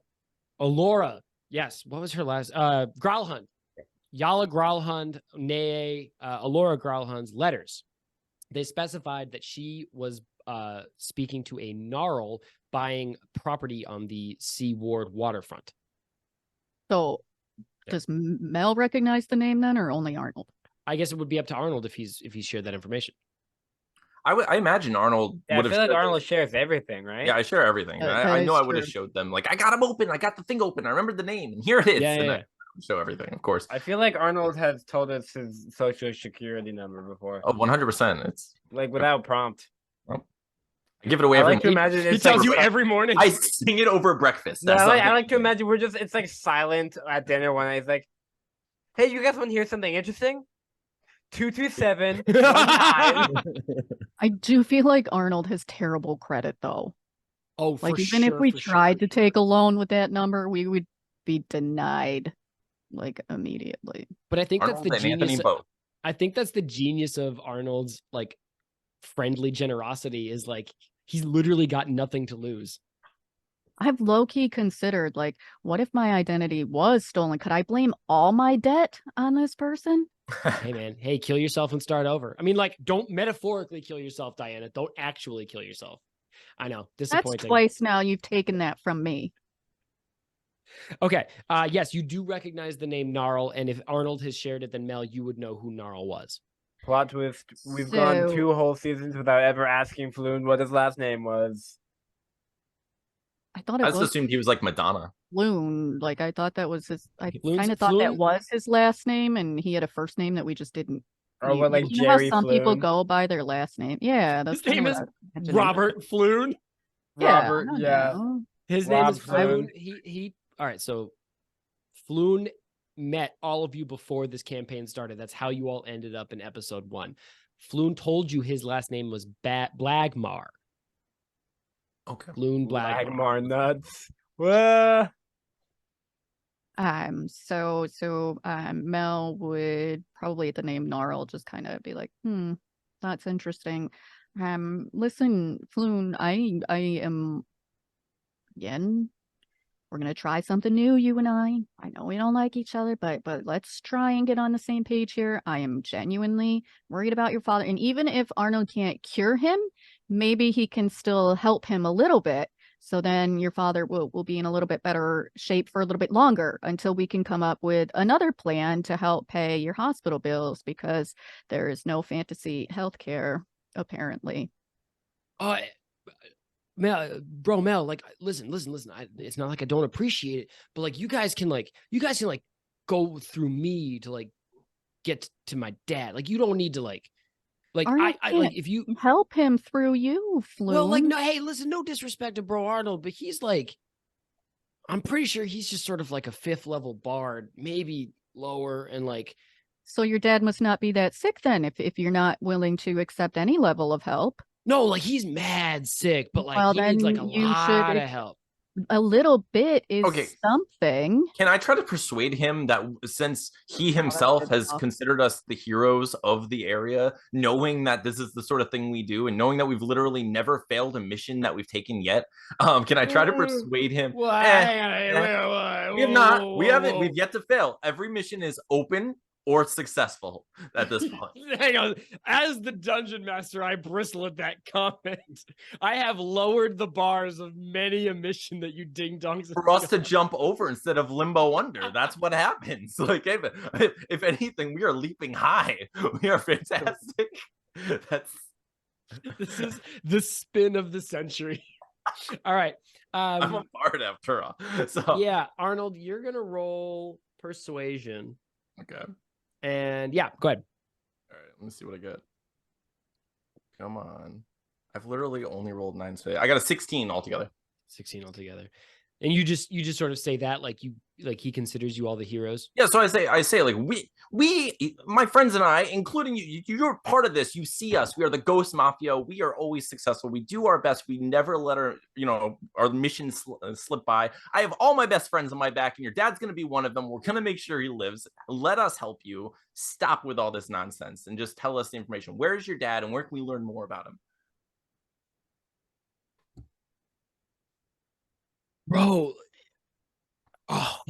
Alora. Yes. What was her last? Growlhund. Yala Growlhund, nay, Alora Growlhund's letters. They specified that she was speaking to a Gnarl buying property on the Seaward waterfront.
So, does Mel recognize the name then, or only Arnold?
I guess it would be up to Arnold if he's shared that information.
I imagine Arnold
Yeah,
would
I
have.
feel like Arnold shares everything, right?
Yeah, I share everything.
That
I know
is
I would have
true.
showed them. Like, I got him open. I got the thing open. I remember the name, and here it is.
Yeah.
show everything, of course.
I feel like Arnold has told us his social security number before.
Oh, 100%. It's
like without prompt.
I give it away
I
every
like to imagine
He
it's
tells
like,
you every morning.
I sing it over breakfast.
No,
That's
I like to imagine it's like silent at dinner one night. It's like, hey, you guys want to hear something interesting? 227 19.
I do feel like Arnold has terrible credit though.
Oh,
Like
for
even
sure,
if we
for
tried
sure.
to take a loan with that number, we would be denied like immediately.
But I think
Arnold
that's the
and Anthony
genius.
both.
I think that's the genius of Arnold's like friendly generosity is like he's literally got nothing to lose.
I've low-key considered like, what if my identity was stolen? Could I blame all my debt on this person?
Hey man, hey, kill yourself and start over. I mean, like, don't metaphorically kill yourself, Diana. Don't actually kill yourself. I know,
That's
disappointing.
twice now you've taken that from me.
Okay. Yes, you do recognize the name Gnarl, and if Arnold has shared it, then Mel, you would know who Gnarl was.
Plot twist: we've gone
So-
2 whole seasons without ever asking Floon what his last name was.
I thought
I
it
just
was
assumed he was like Madonna.
Floon. Like I thought that was his. I
Floon's-
kind of thought that
Floon-
was his last name, and he had a first name that we just didn't.
Or what, like
you know how
Jerry
some people
Floon?
go by their last name. Yeah, that's
His name
kinda
is
what I was imagining.
Robert Floon.
Yeah,
Robert,
I don't
yeah.
know.
His
Rob
name is Floon.
Floon.
He. All right. So, Floon met all of you before this campaign started. That's how you all ended up in episode 1. Floon told you his last name was Blagmar.
Okay.
Floon Blagmar.
Blagmar nuts. Whoa.
So Mel would probably at the name Gnarl just kind of be like, that's interesting. Listen, Floon, I am again. We're gonna try something new, you and I. I know we don't like each other, but let's try and get on the same page here. I am genuinely worried about your father, and even if Arnold can't cure him, maybe he can still help him a little bit. So then your father will be in a little bit better shape for a little bit longer until we can come up with another plan to help pay your hospital bills because there is no fantasy healthcare apparently.
Mel, like, listen. It's not like I don't appreciate it, but like, you guys can go through me to like get to my dad. Like, you don't need to like
Arnold
I like
can't
if you
help him through you, Floon.
well, like, no, hey, listen, no disrespect to bro Arnold, but he's like, I'm pretty sure he's just sort of like a 5th level bard, maybe lower, and like.
So your dad must not be that sick then, if you're not willing to accept any level of help.
No, like he's mad sick, but like
Well,
he needs like a
then you
lot
should
of help.
A little bit is
Okay.
something.
Can I try to persuade him that since he himself
good
has
stuff.
considered us the heroes of the area, knowing that this is the sort of thing we do, and knowing that we've literally never failed a mission that we've taken yet, can I try to persuade him?
We
We have not. We haven't. We've yet to fail. Every mission is open or successful at this point.
Hang on. As the dungeon master, I bristle at that comment. I have lowered the bars of many a mission that you ding dongs have
For us to
done.
jump over instead of limbo under. That's what happens. Like, if anything, we are leaping high. We are fantastic.
This is the spin of the century. All right.
I'm a bard after all. So
Yeah, Arnold, you're gonna roll persuasion.
okay.
And yeah, go ahead.
All right, let me see what I get. Come on. I've literally only rolled 9 today. I got a 16 altogether.
16 altogether. And you just sort of say that like he considers you all the heroes.
Yeah, so I say like we my friends and I, including you're part of this. You see us. We are the Ghost Mafia. We are always successful. We do our best. We never let our mission slip by. I have all my best friends on my back, and your dad's gonna be one of them. We're gonna make sure he lives. Let us help you. Stop with all this nonsense and just tell us the information. Where is your dad, and where can we learn more about him?
Bro,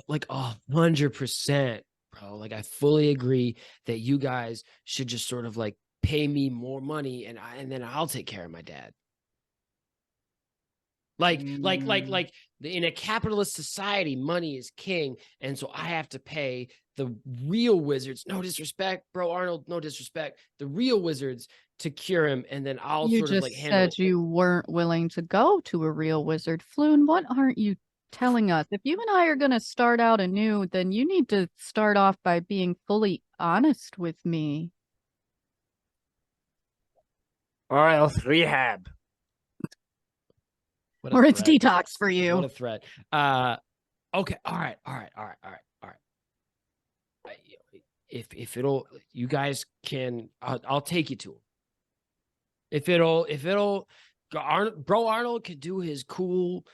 like 100%, bro. Like, I fully agree that you guys should just sort of like pay me more money and then I'll take care of my dad. Like in a capitalist society, money is king, and so I have to pay the real wizards. No disrespect, bro, Arnold. No disrespect. The real wizards to cure him, and then I'll
You
sort of
just
like handle.
said you weren't willing to go to a real wizard. Floon, what aren't you telling us. If you and I are going to start out anew, then you need to start off by being fully honest with me.
Or else rehab.
What a
Or it's
threat.
detox for you.
What a threat. Okay. All right. If it'll, you guys can, I'll take you to him. If it'll, bro Arnold could do his cool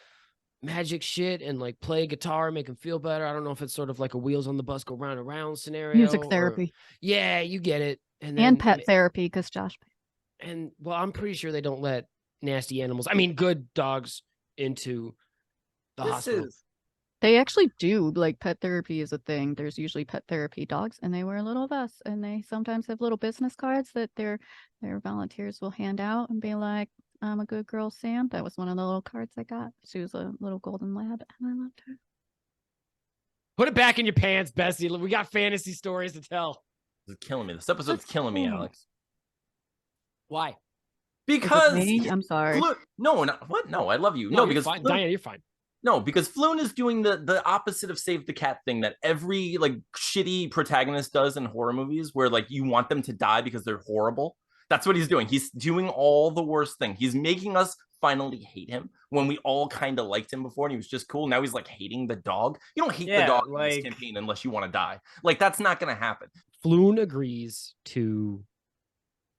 magic shit and like play guitar, make him feel better. I don't know if it's sort of like a wheels on the bus go round and round scenario.
Music therapy.
Yeah, you get it. And then,
And pet therapy, because Josh.
and well, I'm pretty sure they don't let nasty animals, I mean, good dogs into the hospital.
They actually do. Like, pet therapy is a thing. There's usually pet therapy dogs, and they wear little vests, and they sometimes have little business cards that their volunteers will hand out and be like, "I'm a good girl, Sam." That was one of the little cards I got. She was a little golden lab, and I loved her.
Put it back in your pants, Bessie. We got fantasy stories to tell.
This is killing me. This episode's killing me, Alex.
Why?
Because
I'm sorry.
No, what? No, I love you.
No,
because
fine. Diana, you're fine.
No, because Floon is doing the opposite of save the cat thing that every like shitty protagonist does in horror movies, where like you want them to die because they're horrible. That's what he's doing. He's doing all the worst thing. He's making us finally hate him when we all kind of liked him before and he was just cool. Now he's like hating the dog. You don't hate the dog in this campaign unless you want to die. Like, that's not going to happen.
Floon agrees to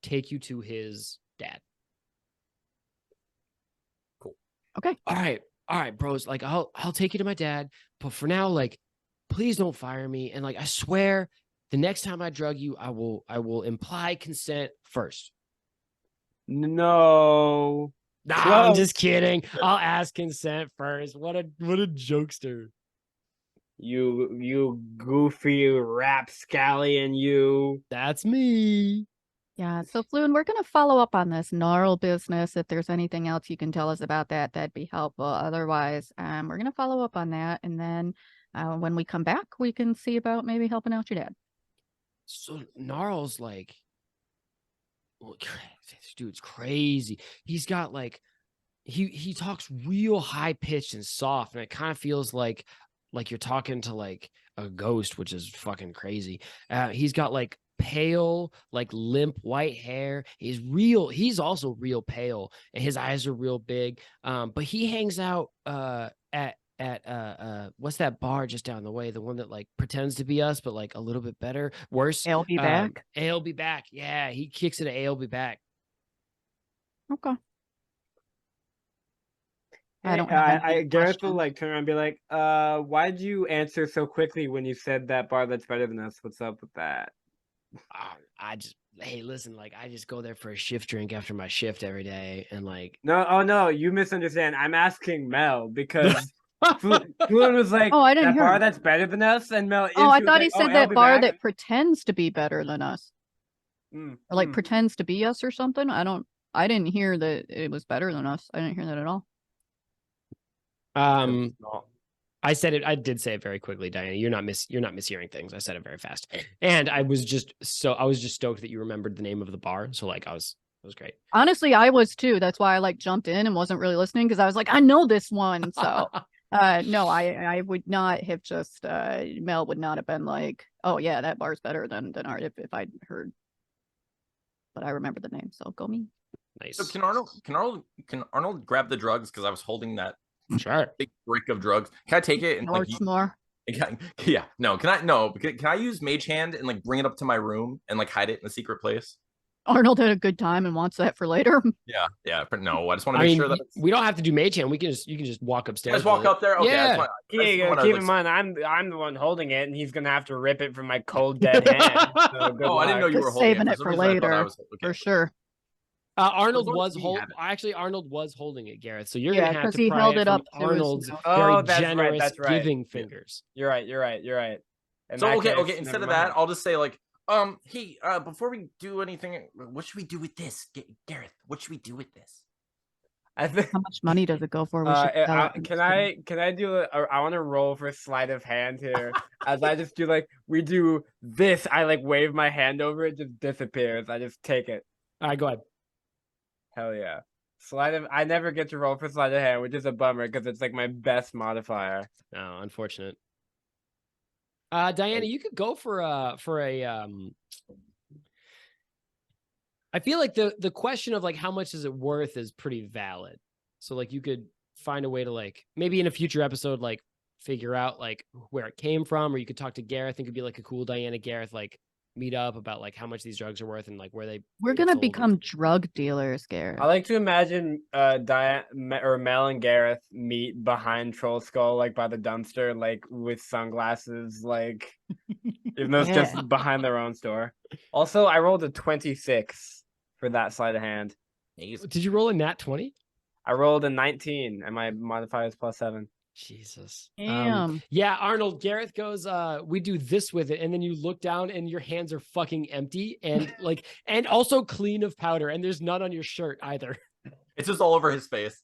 take you to his dad.
Cool.
Okay. All right, bros. Like, I'll take you to my dad, but for now, like, please don't fire me. And like, I swear, the next time I drug you, I will imply consent first.
No.
Nah,
Whoa.
I'm just kidding. I'll ask consent first. What a jokester.
You goofy rapscallion, you.
That's me.
Yeah, so Floon, we're going to follow up on this gnarl business. If there's anything else you can tell us about that, that'd be helpful. Otherwise, we're going to follow up on that. And then when we come back, we can see about maybe helping out your dad.
So Gnarl's like, look, this dude's crazy. He's got like, he talks real high pitched and soft, and it kind of feels like you're talking to like a ghost, which is fucking crazy. He's got like pale, like limp white hair. He's also real pale, and his eyes are real big. But he hangs out at what's that bar just down the way, the one that like pretends to be us but like a little bit better, worse.
I'll be back.
I'll be back. Yeah, he kicks it at I'll be back.
Okay.
Gareth will like turn around and be like, why'd you answer so quickly when you said that bar that's better than us? What's up with that?
Hey, listen, like, I just go there for a shift drink after my shift every day, and like,
no, you misunderstand. I'm asking Mel because Floon was like,
oh, I didn't
that
hear
bar
him.
that's better than us, and Mel.
I thought he said that
I'll be
bar
back.
that pretends to be better than us, or like pretends to be us or something. I didn't hear that it was better than us. I didn't hear that at all.
I said it. I did say it very quickly, Diana. You're not mishearing things. I said it very fast, and I was just stoked that you remembered the name of the bar. So like, it was great.
Honestly, I was too. That's why I like jumped in and wasn't really listening, because I was like, I know this one. So no, I would not have just Mel would not have been like, oh yeah, that bar's better than ours if I'd heard. But I remember the name, so go me.
Nice.
So can Arnold grab the drugs, because I was holding that big brick of drugs. Can I take it and like
more?
Yeah, no. Can I use Mage Hand and like bring it up to my room and like hide it in a secret place?
Arnold had a good time and wants that for later.
Yeah, but no, I just want to make sure that
we don't have to do Mage Hand. You can just walk upstairs.
Just walk up there. Okay,
yeah.
Keep in mind, I'm the one holding it, and he's gonna have to rip it from my cold dead hand. So
I didn't know you were
saving it for later. For sure.
Arnold was holding it, Gareth. So you're gonna have to
he
pry
held
it
it up
from Arnold's
very
generous giving fingers.
You're right.
So okay. Instead of that, I'll just say like, hey, before we do anything, what should we do with this, Gareth? What should we do with this?
I think. How much money does it go for?
Can I do I want to roll for sleight of hand here. As I just do like we do this, I like wave my hand over it, just disappears. I just take it.
All right, go ahead.
Hell yeah. I never get to roll for sleight of hand, which is a bummer because it's like my best modifier.
Oh, unfortunate. Diana, you could go for a I feel like the question of like how much is it worth is pretty valid. So like you could find a way to like maybe in a future episode like figure out like where it came from, or you could talk to Gareth. I think it'd be like a cool Diana Gareth like meet up about like how much these drugs are worth and like where they.
We're
get
gonna
sold.
become drug dealers, Gareth.
I like to imagine Mel and Gareth meet behind Troll Skull, like by the dumpster, like with sunglasses, like even though it's
Yeah.
just behind their own store. Also, I rolled a 26 for that sleight of hand.
Did you roll a nat 20?
I rolled a 19, and my modifier is +7.
Jesus.
Damn.
Yeah, Arnold, Gareth goes, we do this with it, and then you look down and your hands are fucking empty and like and also clean of powder, and there's none on your shirt either.
It's just all over his face.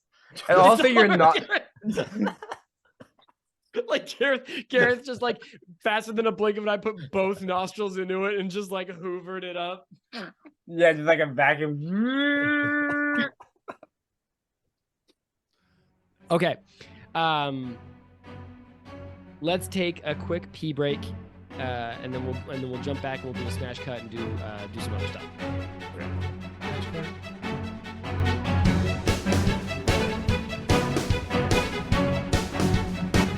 And also, you're not.
Like Gareth just like faster than a blink of an eye put both nostrils into it and just like hoovered it up.
Yeah, just like a vacuum.
Okay. Let's take a quick pee break, and then we'll jump back and we'll do a smash cut and do some other stuff.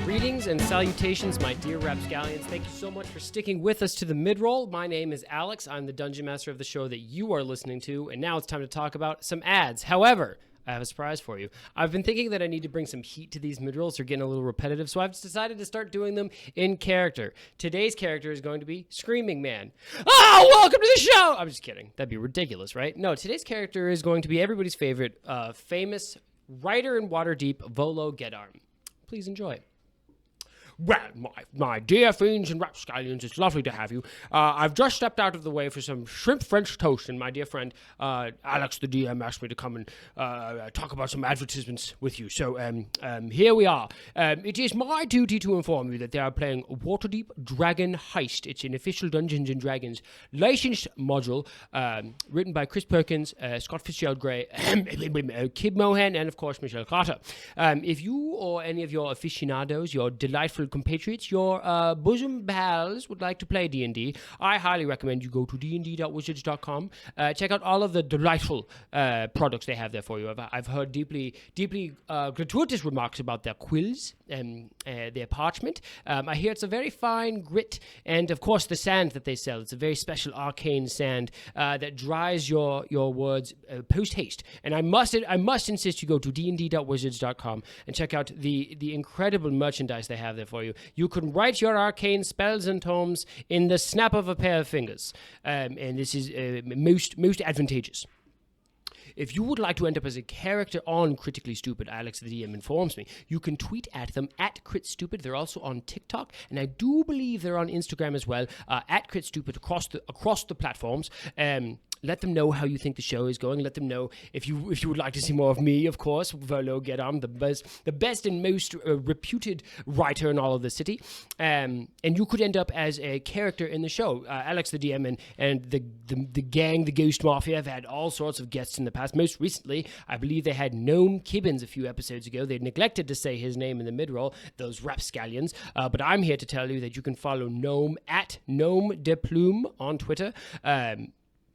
Greetings and salutations, my dear rapscallions. Thank you so much for sticking with us to the mid-roll. My name is Alex. I'm the Dungeon Master of the show that you are listening to, and now it's time to talk about some ads. However, I have a surprise for you. I've been thinking that I need to bring some heat to these mid-rolls. They're getting a little repetitive, so I've decided to start doing them in character. Today's character is going to be Screaming Man. Oh, welcome to the show! I'm just kidding. That'd be ridiculous, right? No, today's character is going to be everybody's favorite famous writer in Waterdeep, Volo Gedarm. Please enjoy. Well, my dear fiends and rapscallions, it's lovely to have you. I've just stepped out of the way for some shrimp French toast, and my dear friend Alex the DM asked me to come and talk about some advertisements with you. So here we are. It is my duty to inform you that they are playing Waterdeep Dragon Heist. It's an official Dungeons & Dragons licensed module written by Chris Perkins, Scott Fitzgerald Gray, Kib Mohan, and of course Michelle Carter. If you or any of your aficionados, your delightful compatriots, your bosom pals would like to play D&D, I highly recommend you go to dnd.wizards.com. Check out all of the delightful products they have there for you. I've heard deeply gratuitous remarks about their quills and their parchment. I hear it's a very fine grit, and of course the sand that they sell. It's a very special arcane sand that dries your words post haste. And I must insist you go to dnd.wizards.com and check out the incredible merchandise they have there for you. You can write your arcane spells and tomes in the snap of a pair of fingers, and this is most advantageous. If you would like to end up as a character on Critically Stupid, Alex the DM informs me, you can tweet at them at CritStupid. They're also on TikTok, and I do believe they're on Instagram as well, at CritStupid across the platforms. Let them know how you think the show is going. Let them know if you would like to see more of me, of course. Volo Gedarm, the best and most reputed writer in all of the city. And you could end up as a character in the show. Alex the DM and the gang, the Ghost Mafia, have had all sorts of guests in the past. Most recently, I believe they had Gnome Kibbins a few episodes ago. They neglected to say his name in the mid-roll, those rapscallions. But I'm here to tell you that you can follow Gnome at Gnome de Plume on Twitter.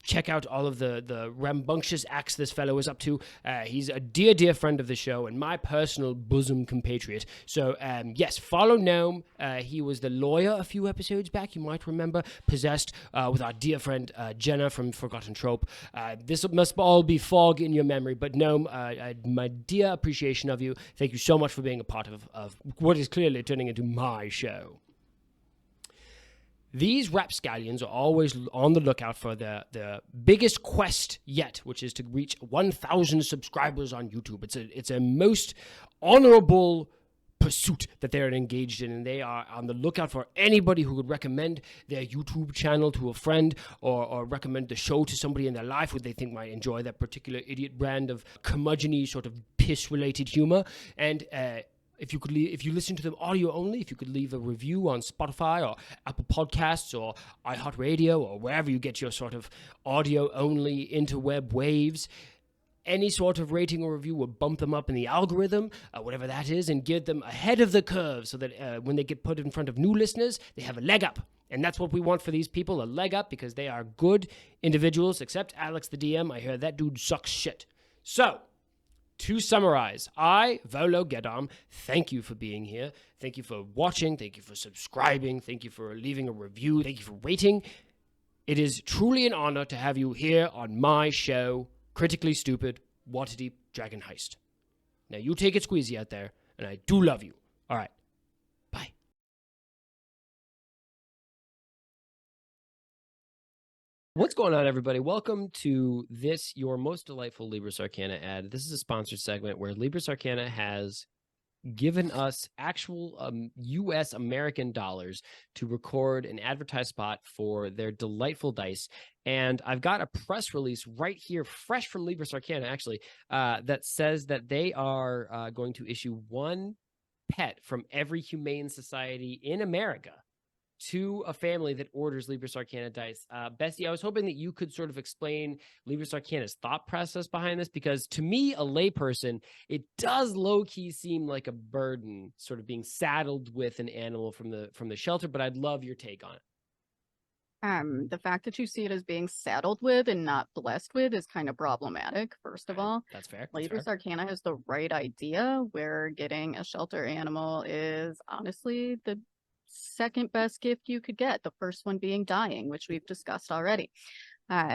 Check out all of the rambunctious acts this fellow is up to. He's a dear friend of the show and my personal bosom compatriot. So, yes, follow Gnome. He was the lawyer a few episodes back, you might remember, possessed with our dear friend Jenna from Forgotten Trope. This must all be fog in your memory, but Gnome, my dear appreciation of you. Thank you so much for being a part of what is clearly turning into my show. These rapscallions are always on the lookout for the biggest quest yet, which is to reach 1,000 subscribers on YouTube. It's a most honorable pursuit that they're engaged in, and they are on the lookout for anybody who would recommend their YouTube channel to a friend or recommend the show to somebody in their life who they think might enjoy that particular idiot brand of curmudgeon-y sort of piss-related humor. And if you listen to them audio only, if you could leave a review on Spotify or Apple Podcasts or iHeartRadio or wherever you get your sort of audio only interweb waves, any sort of rating or review will bump them up in the algorithm, whatever that is, and get them ahead of the curve so that when they get put in front of new listeners, they have a leg up. And that's what we want for these people, a leg up, because they are good individuals, except Alex the DM. I hear that dude sucks shit. So, to summarize, I, Volo Gedam, thank you for being here. Thank you for watching. Thank you for subscribing. Thank you for leaving a review. Thank you for rating. It is truly an honor to have you here on my show, Critically Stupid, Waterdeep Dragon Heist. Now, you take it squeezy out there, and I do love you. All right. Bye. What's going on, everybody? Welcome to this, your most delightful Libris Arcana ad. This is a sponsored segment where Libris Arcana has given us actual U.S. American dollars to record an advertised spot for their delightful dice. And I've got a press release right here, fresh from Libris Arcana, actually, that says that they are going to issue one pet from every humane society in America to a family that orders Libris Arcana dice. Bessie, I was hoping that you could sort of explain Libris Arcana's thought process behind this, because to me, a layperson, it does low-key seem like a burden, sort of being saddled with an animal from the shelter, but I'd love your take on it.
The fact that you see it as being saddled with and not blessed with is kind of problematic, first of all.
That's fair.
Libris Arcana has the right idea, where getting a shelter animal is honestly the second best gift you could get, the first one being dying, which we've discussed already.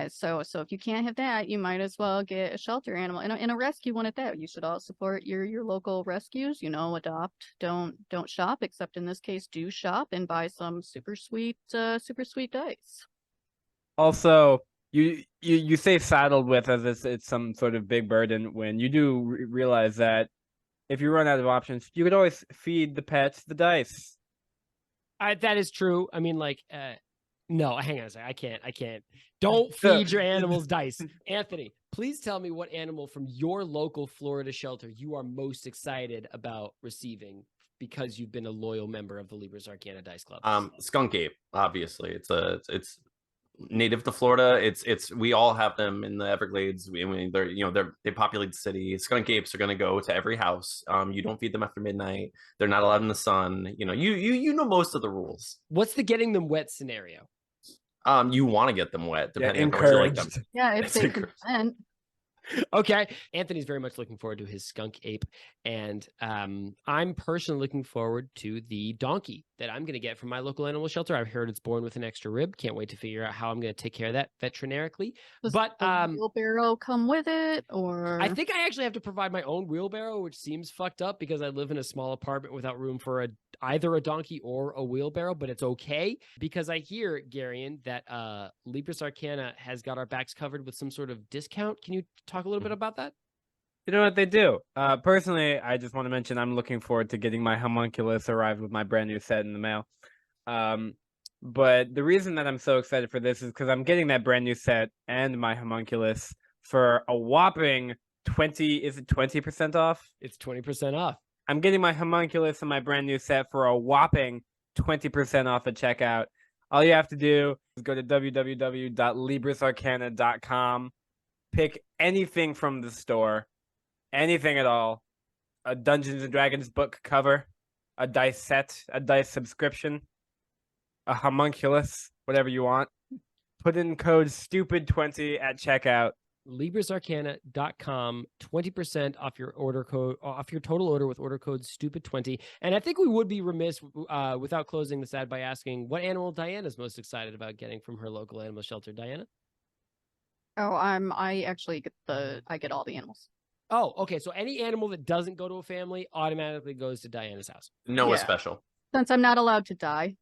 So if you can't have that, you might as well get a shelter animal and a rescue one at that. You should all support your local rescues. Adopt, don't shop, except in this case, do shop and buy some super sweet dice.
Also, you say saddled with as it's some sort of big burden, when you do realize that if you run out of options, you could always feed the pets the dice.
That is true. I mean, no, hang on a second. I can't. Don't feed your animals dice. Anthony, please tell me what animal from your local Florida shelter you are most excited about receiving because you've been a loyal member of the Libris Arcana Dice Club.
Skunk ape, obviously. It's native to Florida. It's we all have them in the Everglades. They populate the city. Skunk apes are going to go to every house. You don't feed them after midnight. They're not allowed in the sun. You know most of the rules.
What's the getting them wet scenario?
You want to get them wet depending on how you like them.
Yeah, if they consent.
Okay. Anthony's very much looking forward to his skunk ape. And I'm personally looking forward to the donkey that I'm going to get from my local animal shelter. I've heard it's born with an extra rib. Can't wait to figure out how I'm going to take care of that veterinarily.
Does
but
the wheelbarrow come with it, or?
I think I actually have to provide my own wheelbarrow, which seems fucked up because I live in a small apartment without room for either a donkey or a wheelbarrow, but it's okay because I hear, Garion, that Libris Arcana has got our backs covered with some sort of discount. Can you talk a little bit about that?
You know what they do? Personally, I just want to mention I'm looking forward to getting my homunculus arrived with my brand new set in the mail. But the reason that I'm so excited for this is because I'm getting that brand new set and my homunculus for a whopping 20% off?
It's 20% off.
I'm getting my homunculus and my brand new set for a whopping 20% off at checkout. All you have to do is go to www.librisarcana.com, pick anything from the store, anything at all, a Dungeons & Dragons book cover, a dice set, a dice subscription, a homunculus, whatever you want. Put in code STUPID20 at checkout.
LibrisArcana.com, 20% off your order code, off your total order with order code STUPID20. And I think we would be remiss without closing this ad by asking what animal Diana's most excited about getting from her local animal shelter. Diana?
Oh, I actually get all the animals.
Oh, okay. So any animal that doesn't go to a family automatically goes to Diana's house.
Noah
Yeah.
special.
Since I'm not allowed to die,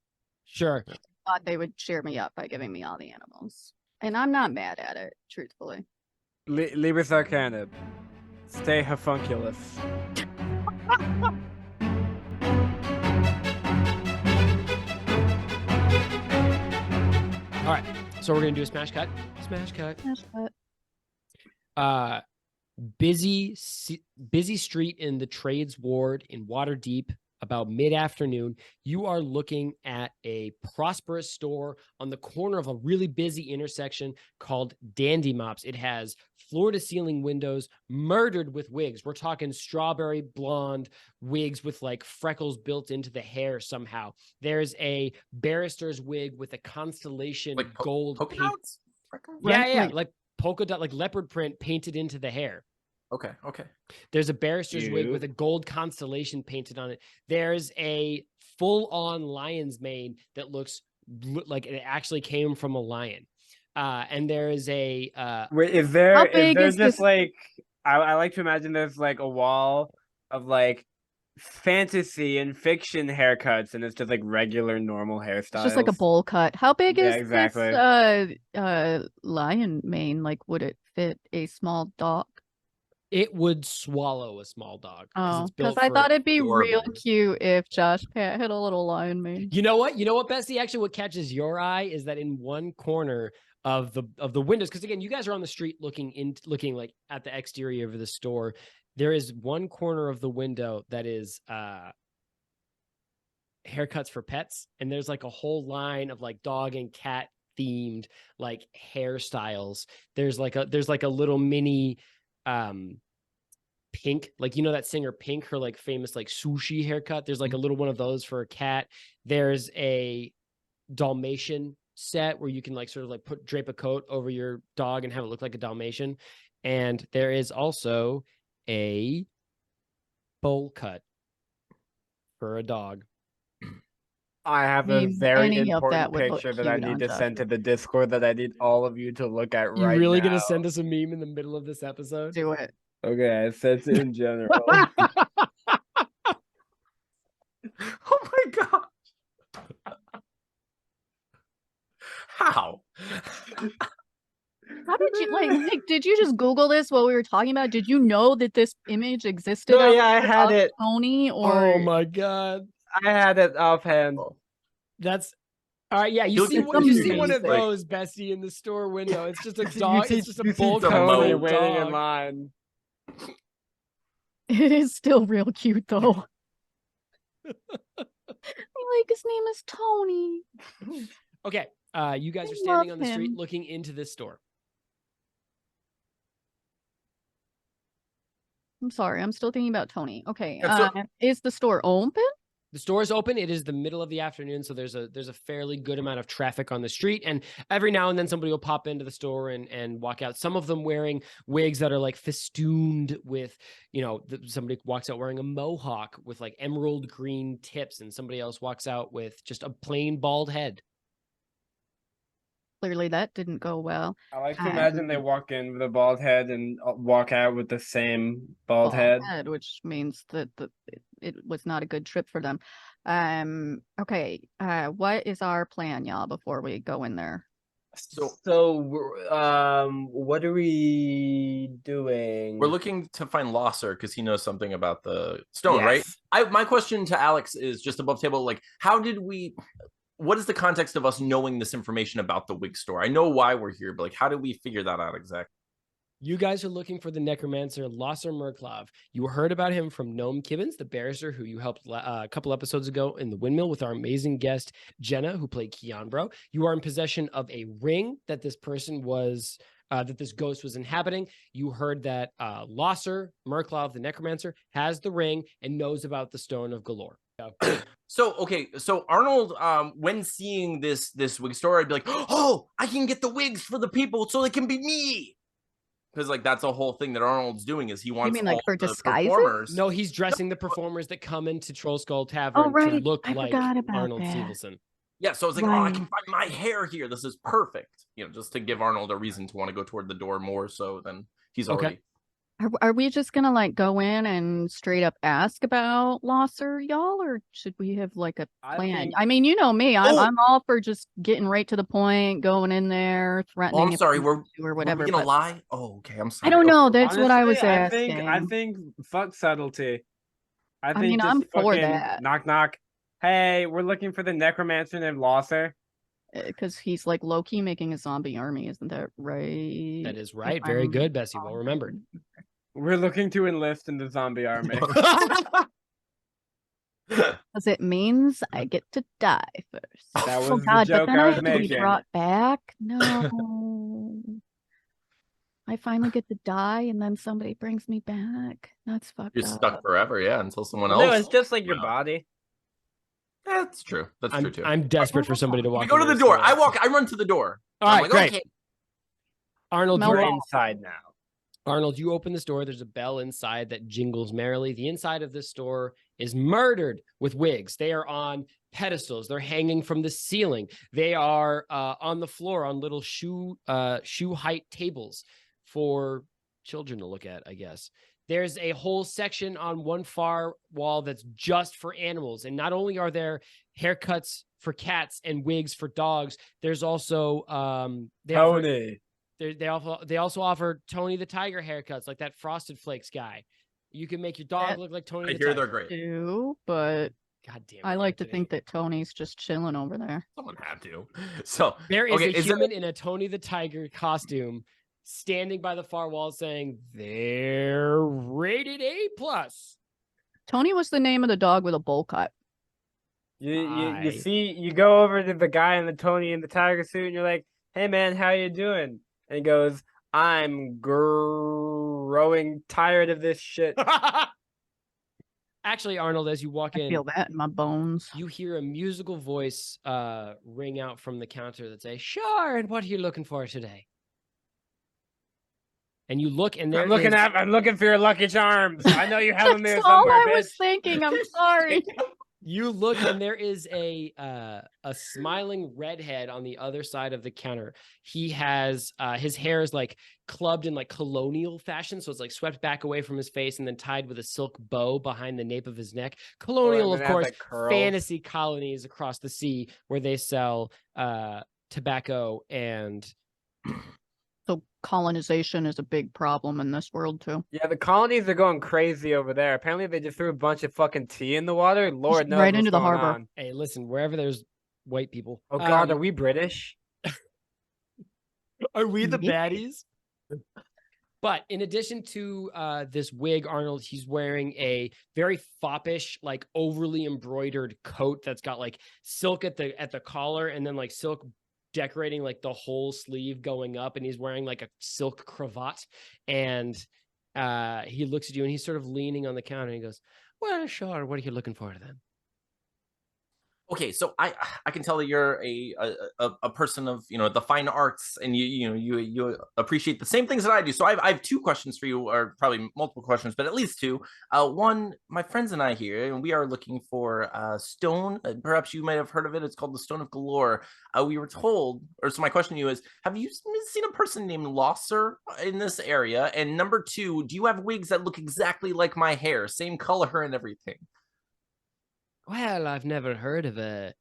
Sure.
I thought they would cheer me up by giving me all the animals. And I'm not mad at it, truthfully.
Libris Arcana. Stay homunculus.
All right. So we're going to do a smash cut. Smash cut. Busy street in the trades ward in Waterdeep. about mid-afternoon, you are looking at a prosperous store on the corner of a really busy intersection called Dandy Mops. It has floor-to-ceiling windows murdered with wigs. We're talking strawberry blonde wigs with like freckles built into the hair somehow. There's a barrister's wig with a constellation
Like
gold
polka
paint.
dots?
Yeah,
Right,
yeah,
like-
like polka dot, like leopard print painted into the hair.
Okay.
There's a barrister's wig
Cute.
with a gold constellation painted on it. There's a full-on lion's mane that looks like it actually came from a lion. And there is a
Wait, is
How
there
big is
just
this?
like I like to imagine there's like a wall of like fantasy and fiction haircuts, and it's just like regular normal hairstyles.
It's just like a bowl cut. How big
Yeah,
is
exactly.
this lion mane? Like, would it fit a small dog?
it would swallow a small dog because
Oh,
it's
because
built
I
for
thought it'd be real
adorable.
cute if Josh Pat had a little lion mane.
You know what, Bessie? Actually, what catches your eye is that in one corner of the windows, because again, you guys are on the street looking like at the exterior of the store. There is one corner of the window that is haircuts for pets, and there's like a whole line of like dog and cat themed like hairstyles. There's like a little mini Pink, like that singer Pink, her like famous like sushi haircut. There's like a little one of those for a cat. There's a Dalmatian set where you can like sort of like drape a coat over your dog and have it look like a Dalmatian. And there is also a bowl cut for a dog.
I have
I
a
mean,
very
any of that
important
would look
picture that I
cute on
need to
Josh.
send to the Discord that I need all of you to look at
You
right
really
now.
gonna send us a meme in the middle of this episode?
Do it.
Okay, I sent it in general.
Oh my god. How?
How did you like? Did you just Google this while we were talking about it? Did you know that this image existed?
No,
out
yeah, I
there
had
of
it.
Tony, or
Oh my god.
I had it offhand.
That's all right. Yeah, you
You'll
see
get
one, you
this
see one
amazing.
of those, Bessie, in the store window. It's just a
You
dog.
see-
It's just a
you see
bowl cut
Tony
for a
waiting in
dog.
line.
it is still real cute though. Like his name is Tony.
Okay, you guys
I
are standing
love
on the street
him.
looking into this store.
I'm sorry, I'm still thinking about Tony. Okay,
Yeah, so-
is the store open?
The store is open. It is the middle of the afternoon, so there's a fairly good amount of traffic on the street, and every now and then somebody will pop into the store and walk out. Some of them wearing wigs that are like festooned with, somebody walks out wearing a mohawk with like emerald green tips, and somebody else walks out with just a plain bald head.
Clearly, that didn't go well.
I like to imagine they walk in with a bald head and walk out with the same bald head.
Which means that it was not a good trip for them. Okay. What is our plan, y'all, before we go in there?
So what are we doing?
We're looking to find Losser because he knows something about the stone,
Yes.
right? My question to Alex is just above table, like, what is the context of us knowing this information about the wig store? I know why we're here, but like, how do we figure that out exactly?
You guys are looking for the necromancer Losser Merklov. You heard about him from Gnome Kibbins, the barrister who you helped a couple episodes ago in the windmill with our amazing guest Jenna, who played Keonbro. You are in possession of a ring that this person was that this ghost was inhabiting. You heard that Losser Merklov, the necromancer, has the ring and knows about the Stone of Galore.
So Arnold, when seeing this wig store, I'd be like, oh, I can get the wigs for the people so they can be me. Because like that's a whole thing that Arnold's doing is he wants
mean, like,
all
for
the
disguises?
performers.
No, he's dressing the performers that come into Troll Skull Tavern
right.
to look
I
like
forgot about
Arnold
that.
Stevenson.
Yeah, so I was like, oh, I
Right.
can find my hair here. This is perfect. Just to give Arnold a reason to want to go toward the door more so than he's
Okay.
already.
Are we just gonna like go in and straight up ask about Losser, y'all, or should we have like a
I
plan?
think-
I mean, you know me, I'm
Oh!
I'm all for just getting right to the point, going in there, threatening.
Oh, I'm
if
sorry.
we
We're
need to or whatever.
Were we gonna
but
lie? Oh, okay. I'm sorry.
I don't know.
Okay.
That's what I was
Honestly,
asking.
I think fuck subtlety. I think
mean,
just
I'm for
fucking
that.
knock knock. Hey, we're looking for the necromancer named Losser.
Because he's like low key making a zombie army, isn't that right?
That is
If
right. Very
I'm
good, Bessie. Well remembered.
We're looking to enlist in the zombie army.
Because it means I get to die first.
That
Oh
was the
God, but
joke
then
I
I
was
have to be
making.
brought back? No. I finally get to die and then somebody brings me back. That's fucked
You're
up.
stuck forever, yeah, until someone
Well, no,
else.
it's just like your
Wow.
body.
That's true. That's true too.
I'm desperate for somebody to walk.
We go to the
into
door.
this
I run to the door.
All
I'm
right,
like,
great.
okay.
Arnold,
Mel-
We're
you're
inside now.
Arnold, you open this door. There's a bell inside that jingles merrily. The inside of this store is murdered with wigs. They are on pedestals. They're hanging from the ceiling. They are on the floor on little shoe height tables for children to look at, I guess. There's a whole section on one far wall that's just for animals. And not only are there haircuts for cats and wigs for dogs, there's also
Tony.
they also offer Tony the Tiger haircuts, like that Frosted Flakes guy. You can make your dog
That-
look like Tony
I
the
hear
Tiger.
they're great.
Do, but
God damn it,
I like to
Anthony.
think that Tony's just chilling over there.
Someone had to. So
There is
okay,
a human in a Tony the Tiger costume standing by the far wall saying they're rated A+.
Tony was the name of the dog with a bowl cut.
You see, you go over to the guy in the Tony in the tiger suit, and you're like, "Hey man, how you doing?" And he goes, "I'm growing tired of this shit."
Actually, Arnold, as you walk
I
in,
feel that in my bones.
you hear a musical voice ring out from the counter that says, "Sure, and what are you looking for today?" And you look, and
I'm looking for your Lucky Charms. I know you have them there
That's all
somewhere,
I
bitch.
was thinking. I'm sorry.
You look, and there is a smiling redhead on the other side of the counter. He has his hair is like clubbed in like colonial fashion, so it's like swept back away from his face and then tied with a silk bow behind the nape of his neck. Colonial,
and
of
it has,
course,
like, curls.
fantasy colonies across the sea where they sell tobacco and.
So colonization is a big problem in this world too.
Yeah, the colonies are going crazy over there. Apparently, they just threw a bunch of fucking tea in the water. Lord knows
Right
what's
into the
going
harbor.
on.
Hey, listen, wherever there's white people.
Oh God, are we British?
Are we the
Maybe.
baddies? But in addition to this wig, Arnold, he's wearing a very foppish, like overly embroidered coat that's got like silk at the collar and then like silk decorating like the whole sleeve going up, and he's wearing like a silk cravat. And he looks at you and he's sort of leaning on the counter and he goes, "Well, sure. What are you looking for then?"
Okay, so I can tell that you're a person of the fine arts, and you appreciate the same things that I do. So I have two questions for you, or probably multiple questions, but at least two. One, my friends and I here, and we are looking for stone. Perhaps you might have heard of it. It's called the Stone of Galore. We were told, or so my question to you is: have you seen a person named Losser in this area? And number two, do you have wigs that look exactly like my hair, same color and everything?
Well, I've never heard of a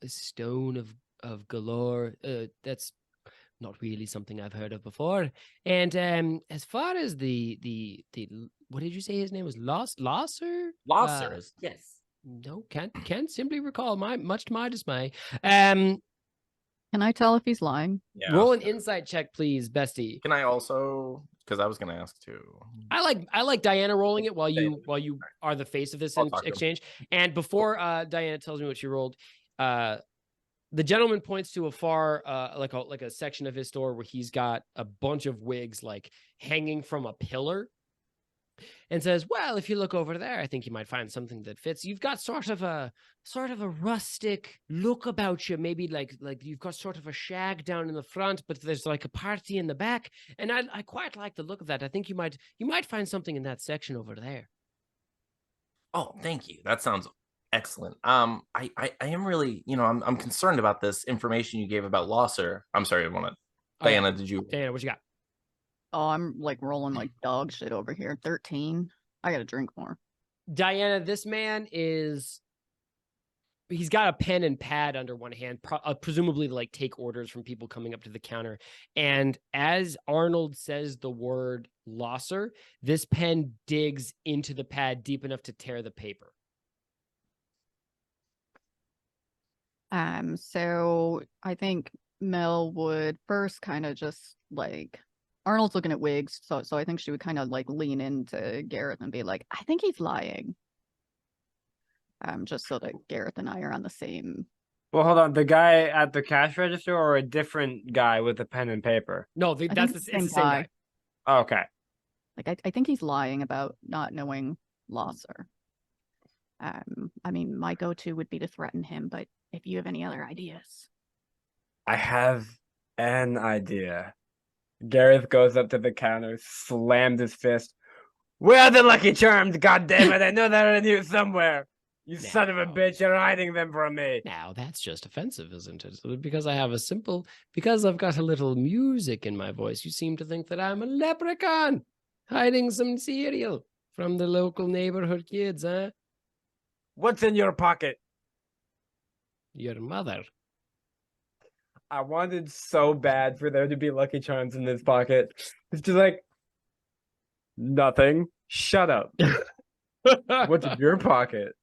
stone of galore. That's not really something I've heard of before. And as far as the what did you say his name was? Losser?
Losser is yes.
No, can't simply recall. Much to my dismay.
Can I tell if he's lying?
Yeah.
Roll an insight check, please, bestie.
Can I also? Because I was going to ask too.
I like Dianna rolling it while you are the face of this
I'll talk to him.
exchange. And before Dianna tells me what she rolled, the gentleman points to a far like a section of his store where he's got a bunch of wigs like hanging from a pillar, and says, "Well, if you look over there, I think you might find something that fits. You've got sort of a rustic look about you, maybe like you've got sort of a shag down in the front, but there's like a party in the back. And I quite like the look of that. I think you might find something in that section over there."
Oh, thank you. That sounds excellent. I am really, I'm concerned about this information you gave about Losser. I'm sorry, Dianna, did you?
Dianna, what you got?
Oh, I'm like rolling like dog shit over here. 13. I gotta drink more.
Dianna, this man he's got a pen and pad under one hand, presumably to like take orders from people coming up to the counter. And as Arnold says the word Losser, this pen digs into the pad deep enough to tear the paper.
So I think Mel would first kind of just like Arnold's looking at wigs, so I think she would kind of like lean into Gareth and be like, I think he's lying. just so that Gareth and I are on the same.
Well, hold on. The guy at the cash register or a different guy with a pen and paper?
No,
I think
it's
it's
the same guy.
Okay.
Like I think he's lying about not knowing Losser. I mean, my go-to would be to threaten him, but if you have any other ideas.
I have an idea. Gareth goes up to the counter, slams his fist. Where are the Lucky Charms? God damn it! I know they're in here somewhere. You son of a bitch! You're hiding them from me.
Now that's just offensive, isn't it? Because I've got a little music in my voice, you seem to think that I'm a leprechaun hiding some cereal from the local neighborhood kids, huh?
What's in your pocket?
Your mother.
I wanted so bad for there to be Lucky Charms in this pocket. It's just like nothing. Shut up. What's in your pocket?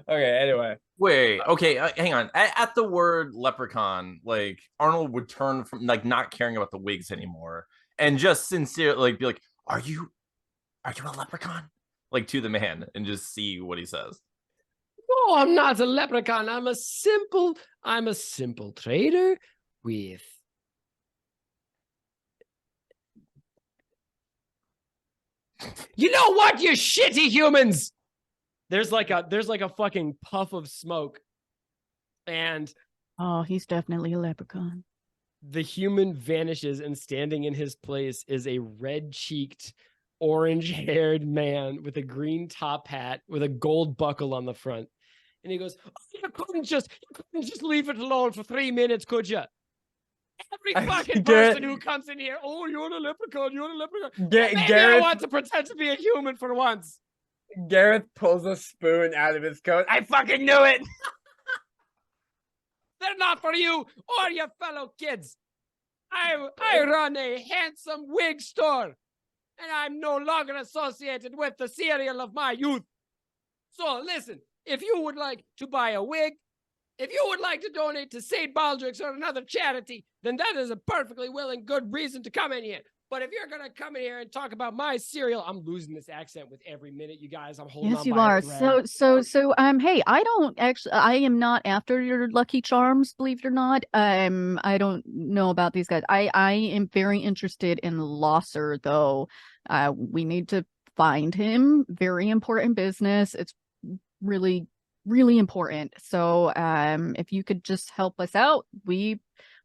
Okay, anyway.
Wait, okay, hang on. At the word leprechaun, like Arnold would turn from like not caring about the wigs anymore and just sincerely like be like, are you a leprechaun? Like to the man and just see what he says.
No, I'm not a leprechaun. I'm a simple trader with you know what, you shitty humans. There's like a fucking puff of smoke. And
Oh, he's definitely a leprechaun.
the human vanishes, and standing in his place is a red-cheeked, orange-haired man with a green top hat with a gold buckle on the front. And he goes, oh, you couldn't just leave it alone for 3 minutes, could you? Every fucking person who comes in here, oh, you're a leprechaun, maybe I want to pretend to be a human for once.
Gareth pulls a spoon out of his coat. I fucking knew it!
They're not for you or your fellow kids. I run a handsome wig store, and I'm no longer associated with the cereal of my youth. So listen, if you would like to buy a wig, if you would like to donate to St. Baldrick's or another charity, then that is a perfectly willing good reason to come in here. But if you're going to come in here and talk about my cereal, I'm losing this accent with every minute, you guys. I'm holding on.
Yes, you are. So, hey, I am not after your Lucky Charms, believe it or not. I don't know about these guys. I am very interested in Losser, though. We need to find him. Very important business. It's really, really important. So, if you could just help us out, we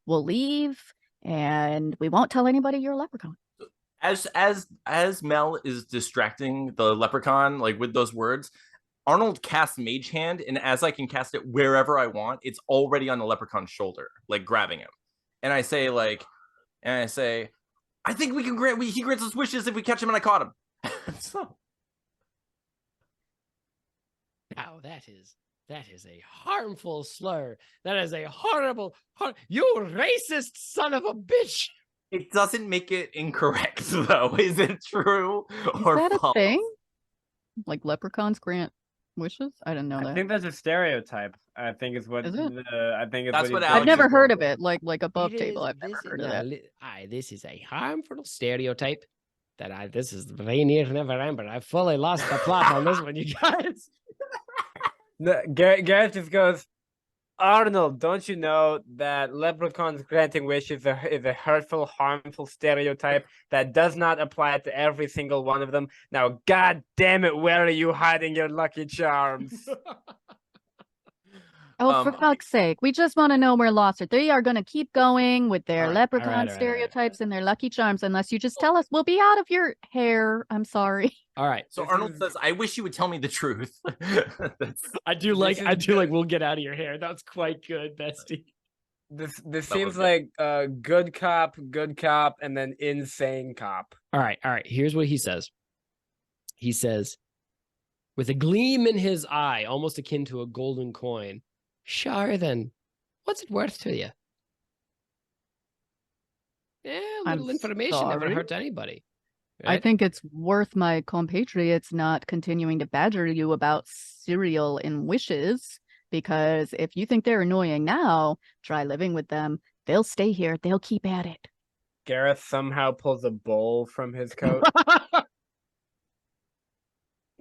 will leave. And we won't tell anybody you're a leprechaun.
As Mel is distracting the leprechaun like with those words, Arnold casts Mage Hand, and as I can cast it wherever I want, it's already on the leprechaun's shoulder, like grabbing him. And I say, I think we can he grants us wishes if we catch him, and I caught him. So.
Now that is a harmful slur. That is a horrible, you racist son of a bitch.
It doesn't make it incorrect, though. Is it true or
is that
false?
A thing? Like leprechauns grant wishes? I didn't know that.
I think that's a stereotype. I think it's what
is it?
I think it's
That's what
I've never heard of it. Like above table. I've never heard of that.
This is a harmful stereotype this is very near November. I fully lost the plot on this one, you guys.
No, Gareth just goes, Arnold, don't you know that leprechauns granting wishes is a hurtful, harmful stereotype that does not apply to every single one of them? Now, God damn it, where are you hiding your Lucky Charms?
Oh, for fuck's sake. We just want to know where Lost are. They are going to keep going with their leprechaun stereotypes and their Lucky Charms unless you just tell us. We'll be out of your hair. I'm sorry.
All right.
So Arnold says, I wish you would tell me the truth.
I do like we'll get out of your hair. That's quite good, bestie.
This seems like good cop, and then insane cop.
All right. Here's what he says. He says, with a gleam in his eye, almost akin to a golden coin, sure, then, what's it worth to you? Yeah, a little information never hurt anybody. Right?
I think it's worth my compatriots not continuing to badger you about cereal and wishes, because if you think they're annoying now, try living with them. They'll stay here. They'll keep at it.
Gareth somehow pulls a bowl from his coat.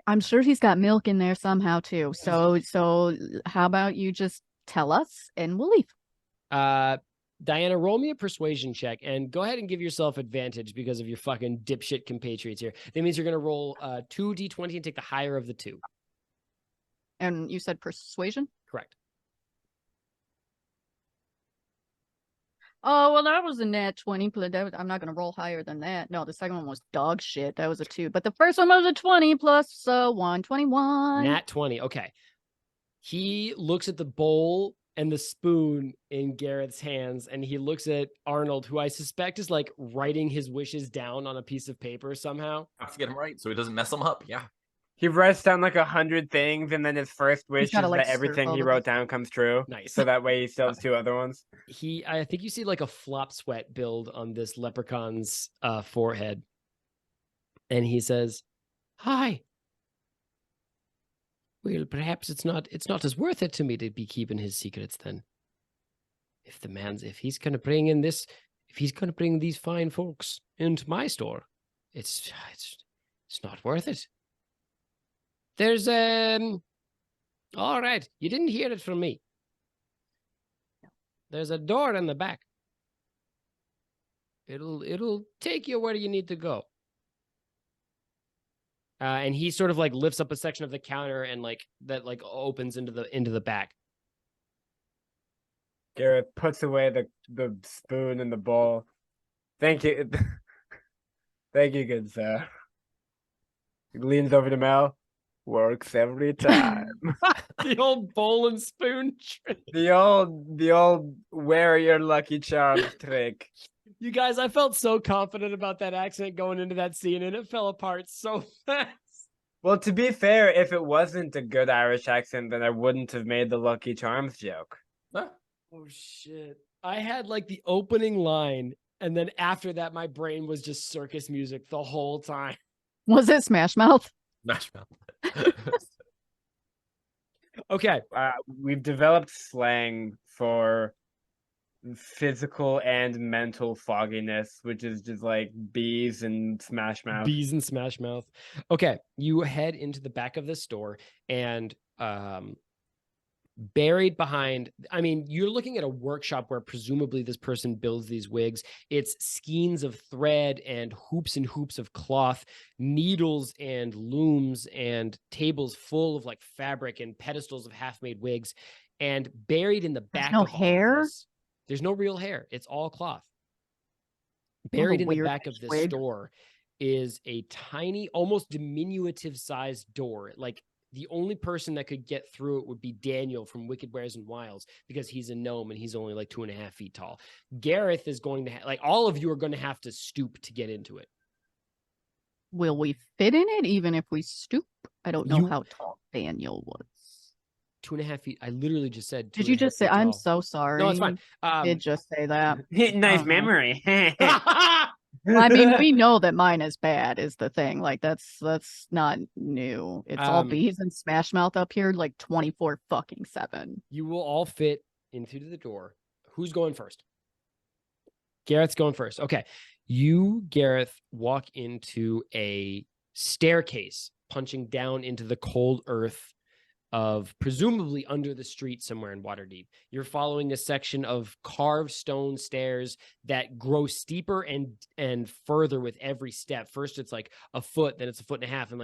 I'm sure he's got milk in there somehow too. So how about you just tell us and we'll leave.
Dianna, roll me a persuasion check and go ahead and give yourself advantage because of your fucking dipshit compatriots here. That means you're going to roll 2d20 and take the higher of the two.
And you said persuasion?
Correct.
Oh, well, that was a nat 20. I'm not going to roll higher than that. No, the second one was dog shit. That was a 2. But the first one was a 20 plus 1, 21.
Nat 20. Okay. He looks at the bowl and the spoon in Gareth's hands, and he looks at Arnold, who I suspect is like writing his wishes down on a piece of paper somehow.
Have to get him right so he doesn't mess them up. Yeah.
He writes down like 100 things, and then his first wish
gotta,
is
like,
that everything
circle
he
the
wrote
rest.
down comes true.
Nice.
So that way he still has 2 other ones.
I think you see like a flop sweat build on this leprechaun's forehead. And he says, "Hi. Well, perhaps it's not as worth it to me to be keeping his secrets then. If he's gonna bring these fine folks into my store, it's not worth it. There's all right, you didn't hear it from me. There's a door in the back. It'll take you where you need to go." And he sort of like lifts up a section of the counter and like that like opens into the back.
Gareth puts away the spoon and the bowl. Thank you. Thank you, good sir. He leans over to Mel. Works every time.
The old bowl and spoon trick.
the old wear your lucky charms trick.
You guys, I felt so confident about that accent going into that scene, and it fell apart so fast.
Well, to be fair, if it wasn't a good Irish accent, then I wouldn't have made the Lucky Charms joke.
Huh?
Oh, shit. I had like the opening line, and then after that, my brain was just circus music the whole time.
Was it Smash Mouth?
Nashville.
Okay.
We've developed slang for physical and mental fogginess, which is just like bees and Smash Mouth.
Bees and Smash Mouth. Okay. You head into the back of the store, and buried behind, I mean, you're looking at a workshop where presumably this person builds these wigs. It's skeins of thread and hoops of cloth, needles and looms, and tables full of like fabric and pedestals of half-made wigs. And buried in the back
no
of all
hair?
of this, there's no real hair. It's all cloth. Buried in the back of the
wig.
store is a tiny, almost diminutive sized door. Like, the only person that could get through it would be Daniel from Wicked Wares and Wilds, because he's a gnome and he's only like 2.5 feet tall. Gareth is going to like all of you are going to have to stoop to get into it.
Will we fit in it even if we stoop? I don't know how tall Daniel was.
2.5 feet. I literally just said.
Did you just say? I'm so sorry.
No, it's fine.
I did just say that.
Nice memory.
I mean, we know that mine is bad is the thing. Like that's not new. It's all bees and Smash Mouth up here, like 24/7.
You will all fit in through the door. Who's going first? Gareth's going first. Okay. You, Gareth, walk into a staircase punching down into the cold earth of presumably under the street somewhere in Waterdeep. You're following a section of carved stone stairs that grow steeper and further with every step. First, it's like a foot, then it's 1.5 feet. And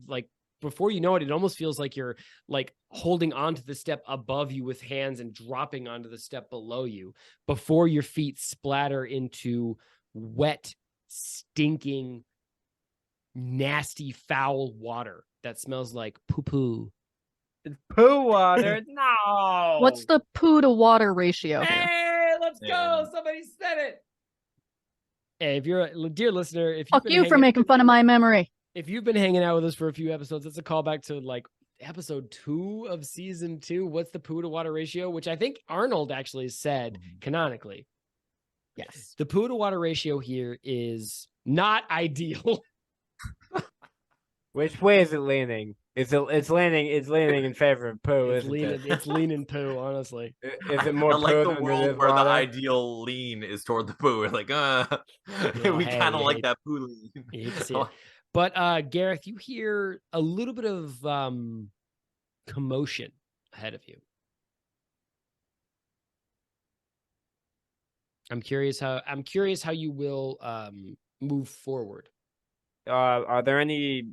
like before you know it, it almost feels like you're like holding onto the step above you with hands and dropping onto the step below you before your feet splatter into wet, stinking, nasty, foul water that smells like poo-poo.
It's poo water. No.
What's the poo to water ratio here?
Hey, let's go. Somebody said it. Hey, if you're a dear listener, if
Fuck you for making fun of my memory.
If you've been hanging out with us for a few episodes, it's a callback to like episode 2 of season 2. What's the poo to water ratio? Which I think Arnold actually said canonically.
Yes.
The poo to water ratio here is not ideal.
Which way is it leaning? It's leaning in favor of poo,
It's
isn't it?
It's leaning poo, honestly.
Is it more
I like
poo
the
than it
world
is
where the
water?
ideal lean is toward the poo. We're like, we
hey,
kind of like
hey.
that poo lean.
You hate to see it. But Gareth, you hear a little bit of commotion ahead of you. I'm curious how you will move forward.
Are there any?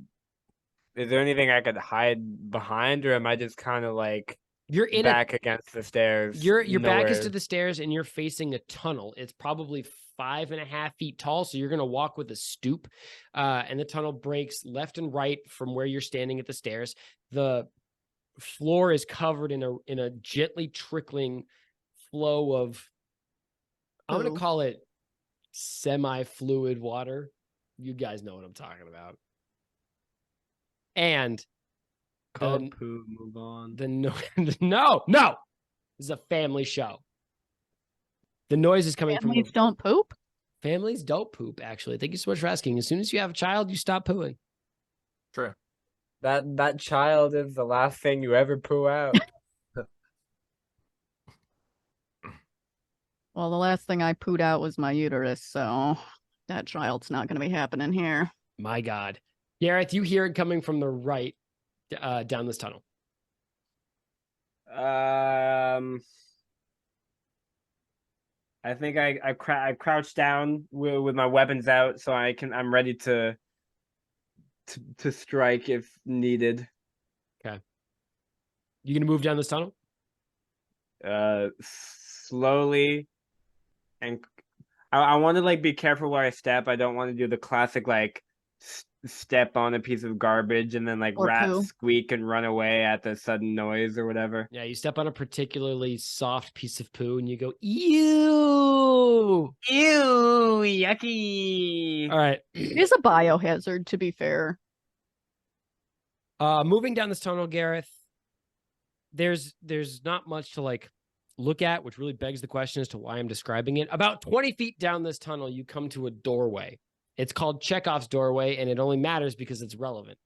Is there anything I could hide behind, or am I just kind of like
You're in
back against the stairs?
your back is to
nowhere?
the stairs and you're facing a tunnel. It's probably 5.5 feet tall, so you're gonna walk with a stoop. And the tunnel breaks left and right from where you're standing at the stairs. The floor is covered in a gently trickling flow of, I'm gonna
Poo.
call it semi-fluid water. You guys know what I'm talking about. And
Called poo. Move on.
the no, this is a family show. The noise is coming from
Families don't poop?
families don't poop. Actually, thank you so much for asking. As soon as you have a child, you stop pooing.
True.
That child is the last thing you ever poo out.
Well, the last thing I pooed out was my uterus, so that child's not going to be happening here.
My God, Gareth, you hear it coming from the right down this tunnel.
I think I crouch down with my weapons out, so I'm ready to strike if needed.
You gonna move down this tunnel?
Slowly, and I want to like be careful where I step. I don't want to do the classic like step on a piece of garbage and then like
Or
rat
poo.
squeak and run away at the sudden noise or whatever.
Yeah, you step on a particularly soft piece of poo and you go, ew.
Ew, yucky.
All right.
It is a biohazard, to be fair.
Moving down this tunnel, Gareth, there's not much to like look at, which really begs the question as to why I'm describing it. About 20 feet down this tunnel, you come to a doorway. It's called Chekhov's doorway, and it only matters because it's relevant.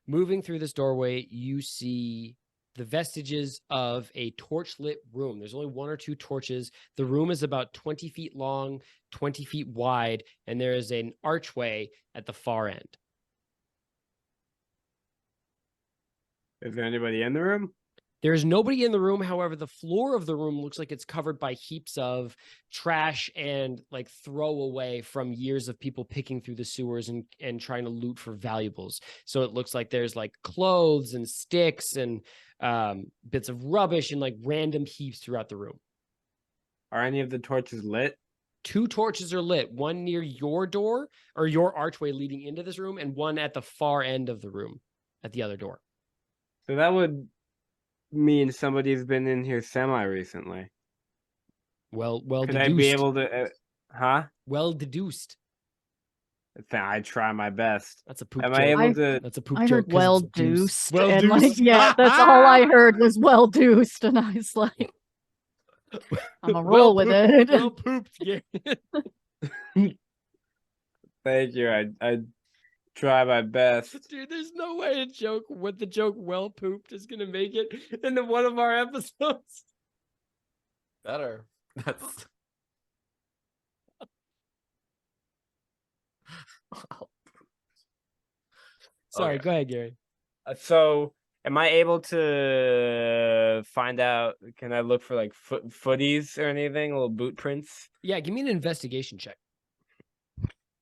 Moving through this doorway, you see the vestiges of a torch-lit room. There's only 1 or 2 torches. The room is about 20 feet long, 20 feet wide, and there is an archway at the far end.
Is there anybody in the room?
There's nobody in the room. However, the floor of the room looks like it's covered by heaps of trash and like throwaway from years of people picking through the sewers and trying to loot for valuables. So it looks like there's like clothes and sticks and bits of rubbish and like random heaps throughout the room.
Are any of the torches lit?
2 torches are lit, one near your door or your archway leading into this room, and one at the far end of the room at the other door.
So that would mean somebody's been in here semi recently.
Well
Could
deduced.
I be able to? Huh?
Well deduced.
I try my best.
That's a poop
Am
joke.
I able to?
That's a poop
I
joke.
heard well deuced.
Well
And like,
deuced.
yeah, that's all I heard was well deuced. And I was like, I'm a roll with it.
Well pooped. Yeah.
Thank you. I try my best.
Dude, there's no way a joke with the joke well pooped is gonna make it into one of our episodes.
Better. That's.
Sorry,
Okay.
go ahead, Gary.
So, am I able to find out? Can I look for like footies or anything? Little boot prints?
Yeah, give me an investigation check.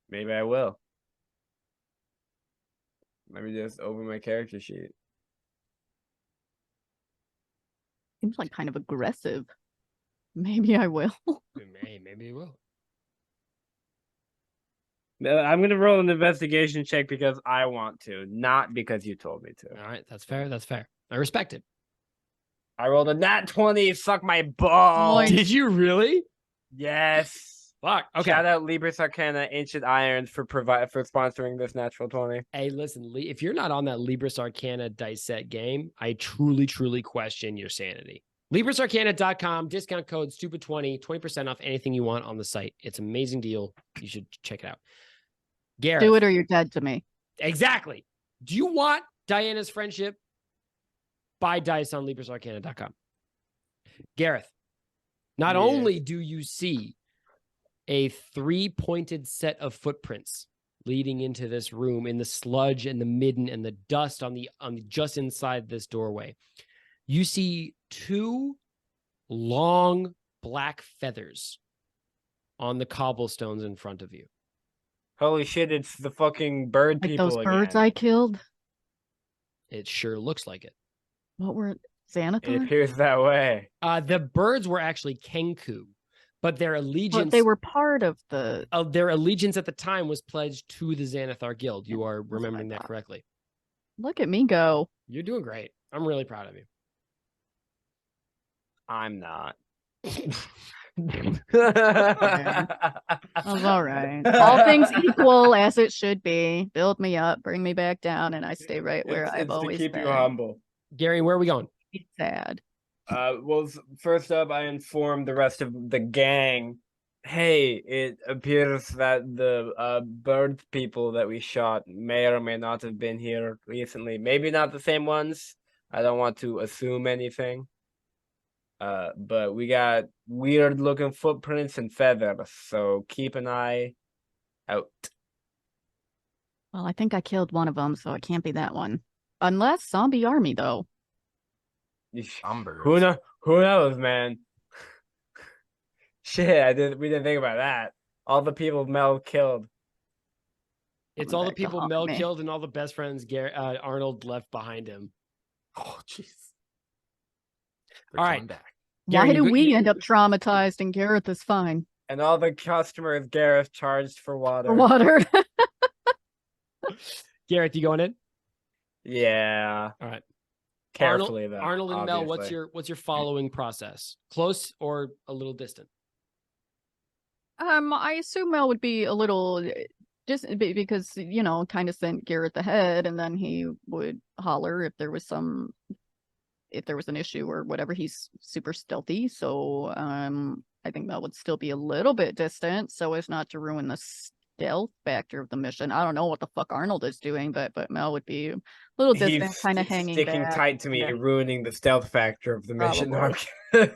Maybe I will. Let me just open my character sheet.
Seems like kind of aggressive. Maybe I will.
Maybe you will.
I'm gonna roll an investigation check because I want to, not because you told me to.
All right, that's fair. That's fair. I respect it.
I rolled a nat 20. Suck my ball.
Nice.
Did you really?
Yes.
Fuck. Okay.
Shout out Libris Arcana Ancient Irons for sponsoring this natural 20.
Hey, listen, if you're not on that Libris Arcana dice set game, I truly, truly question your sanity. LibrisArcana.com, discount code STUPID20, 20% off anything you want on the site. It's an amazing deal. You should check it out. Gareth.
Do it or you're dead to me.
Exactly. Do you want Diana's friendship? Buy dice on LibrisArcana.com. Gareth, not only do you see a 3-pointed set of footprints leading into this room in the sludge and the midden and the dust on the just inside this doorway. You see 2 long black feathers on the cobblestones in front of you.
Holy shit, it's the fucking bird
Like
people
those birds
again.
I killed.
It sure looks like it.
What were
It
Xanathar?
appears that way.
The birds were actually Kenku, but their
But
allegiance
they were part of the.
their allegiance at the time was pledged to the Xanathar Guild. You are
what I
remembering that
thought.
correctly.
Look at me go.
You're doing great. I'm really proud of you.
I'm not.
That was all right. All things equal as it should be. Build me up, bring me back down, and I stay right where
It's
I've
to
always
keep
been.
you humble.
Gary, where are we going?
It's sad.
Well, first up, I informed the rest of the gang. Hey, it appears that the bird people that we shot may or may not have been here recently. Maybe not the same ones. I don't want to assume anything. But we got weird looking footprints and feathers, so keep an eye out.
Well, I think I killed one of them, so it can't be that one. Unless zombie army, though.
Umbers.
Who knows, man? Shit, we didn't think about that. All the people Mel killed.
It's
Coming
all the
back to
people
haunt
Mel
me.
killed and all the best friends Arnold left behind him.
Oh, jeez.
All right.
Coming back.
Gary,
Why
you
do
go-
we
you-
end up traumatized and Gareth is fine?
And all the customers Gareth charged for water.
For water.
Gareth, you going in?
Yeah.
All right.
Carefully though.
Arnold and Mel,
obviously.
what's your following process? Close or a little distant?
I assume Mel would be a little just because, kind of sent Gareth ahead, and then he would holler if there was an issue or whatever. He's super stealthy, so I think Mel would still be a little bit distant so as not to ruin the stealth factor of the mission. I don't know what the fuck Arnold is doing, but Mel would be a little distant, kind of hanging
sticking
back.
tight to me,
Yeah.
ruining the stealth factor of the mission.
Probably.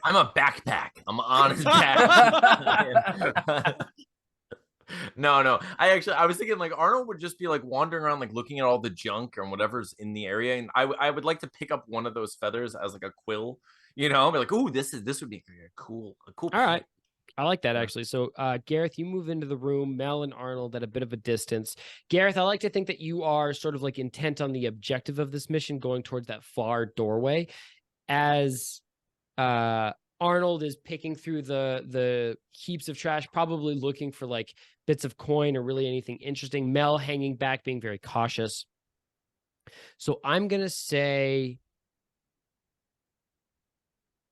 I'm a backpack. I'm on his back. No. I was thinking like Arnold would just be like wandering around, like looking at all the junk and whatever's in the area. And I would like to pick up one of those feathers as like a quill, be like, ooh, this would be a cool.
All right. I like that actually. So Gareth, you move into the room, Mel and Arnold at a bit of a distance. Gareth, I like to think that you are sort of like intent on the objective of this mission, going towards that far doorway. As Arnold is picking through the heaps of trash, probably looking for like bits of coin or really anything interesting. Mel hanging back, being very cautious. So I'm going to say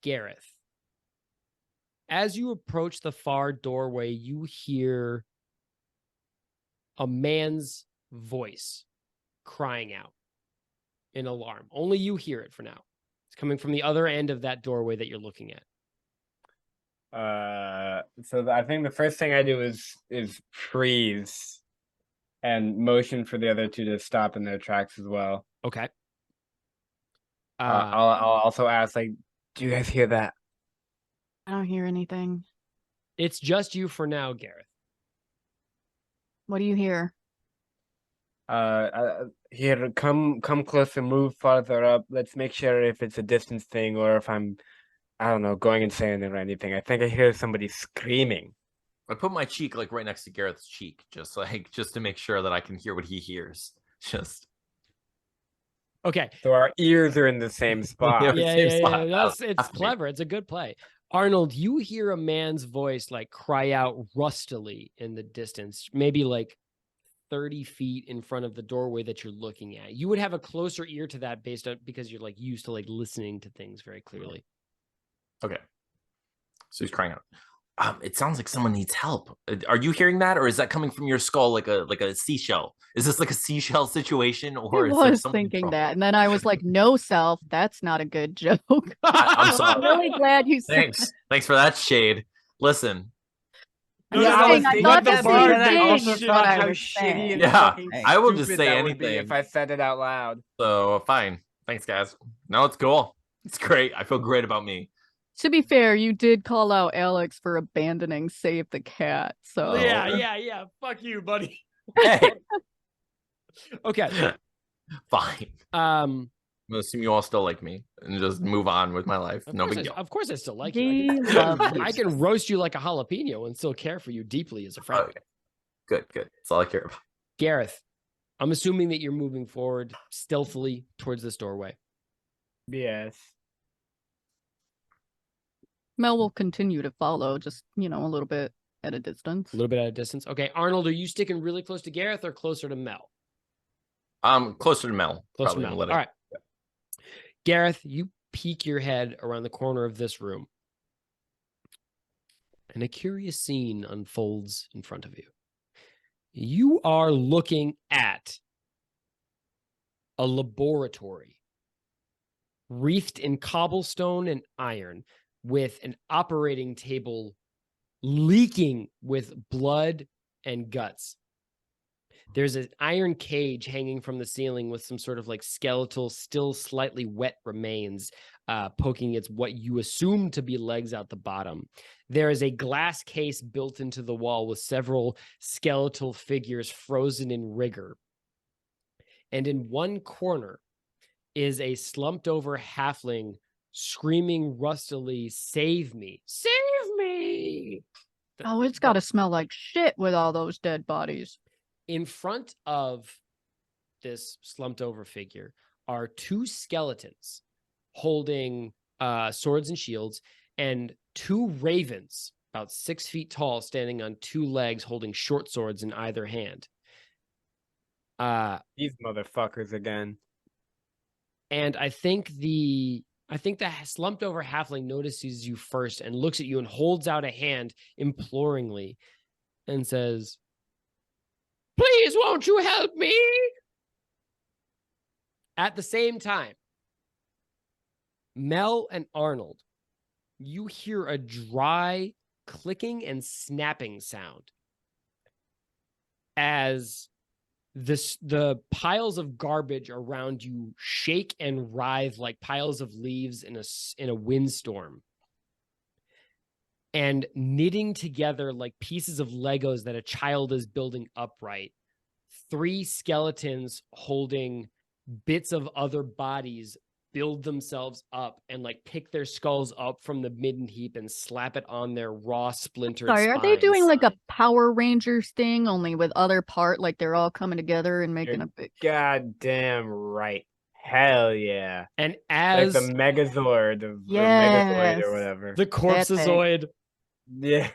Gareth. As you approach the far doorway, you hear a man's voice crying out in alarm. Only you hear it for now. It's coming from the other end of that doorway that you're looking at.
So I think the first thing I do is freeze and motion for the other two to stop in their tracks as well.
Okay.
I'll also ask, like, do you guys hear that?
I don't hear anything.
It's just you for now, Gareth.
What do you hear?
Here, come closer, move farther up. Let's make sure if it's a distance thing or if I don't know, going insane or anything. I think I hear somebody screaming.
I put my cheek like right next to Gareth's cheek, just to make sure that I can hear what he hears. Just
Okay.
So our ears are in the same spot.
Yeah.
It's clever. It's a good play. Arnold, you hear a man's voice like cry out rustily in the distance, maybe like 30 feet in front of the doorway that you're looking at. You would have a closer ear to that based on because you're like used to like listening to things very clearly.
Okay. So he's crying out. It sounds like someone needs help. Are you hearing that, or is that coming from your skull like a seashell? Is this like a seashell situation, or
I
is there
was
something
thinking
wrong?
that, and then I was like, "No, self, that's not a good joke."
I'm sorry.
I'm really glad you said.
Thanks for that shade. Listen,
I'm
Yeah,
just
I
saying,
was
I
thinking
thought
that
the
part,
same
and I
thing.
also
is
thought
what I
how
was
shitty
saying.
and
Yeah,
fucking
I will just
stupid
say
that would be
anything.
if I said it out loud.
so fine. Thanks, guys. No, it's cool. It's great. I feel great about me.
To be fair, you did call out Alex for abandoning Save the Cat, so
Yeah. Fuck you, buddy.
Hey,
Okay.
fine.
Um,
I'm gonna assume you all still like me and just move on with my life.
of
No
course
big deal.
of course I still like
We
you.
love you.
I can roast you like a jalapeno and still care for you deeply as a friend.
Okay. Good. That's all I care about.
Gareth, I'm assuming that you're moving forward stealthily towards this doorway.
Yes.
Mel will continue to follow, just, a little bit at a distance.
A little bit at a distance. Okay, Arnold, are you sticking really close to Gareth or closer to Mel?
Closer to Mel.
Closer
Probably
to Mel.
let it.
All right. Gareth, you peek your head around the corner of this room, and a curious scene unfolds in front of you. You are looking at a laboratory wreathed in cobblestone and iron with an operating table leaking with blood and guts. There's an iron cage hanging from the ceiling with some sort of like skeletal, still slightly wet remains poking its what you assume to be legs out the bottom. There is a glass case built into the wall with several skeletal figures frozen in rigor. And in one corner is a slumped over halfling screaming rustily, "Save me! Save me!"
Oh, it's got to smell like shit with all those dead bodies.
In front of this slumped over figure are two skeletons holding swords and shields, and two ravens about 6 feet tall standing on two legs holding short swords in either hand.
These motherfuckers again.
And I think the slumped over halfling notices you first and looks at you and holds out a hand imploringly and says, "Please, won't you help me?" At the same time, Mel and Arnold, you hear a dry clicking and snapping sound as the piles of garbage around you shake and writhe like piles of leaves in a windstorm, and knitting together like pieces of Legos that a child is building upright. Three skeletons holding bits of other bodies build themselves up and like pick their skulls up from the midden heap and slap it on their raw splintered
Sorry,
spines.
are they doing like a Power Rangers thing, only with other part, like they're all coming together and making a big...
Goddamn right. Hell yeah.
And
Like
as
the Megazord of or
Yes.
Megazoid or whatever.
the corpsezoid,
Yeah.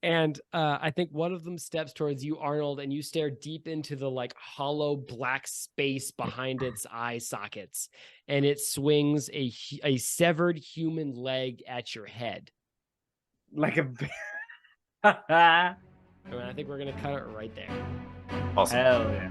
and I think one of them steps towards you, Arnold, and you stare deep into the like hollow black space behind its eye sockets, and it swings a severed human leg at your head.
Like a
I mean, I think we're gonna cut it right there.
Awesome.
hell yeah.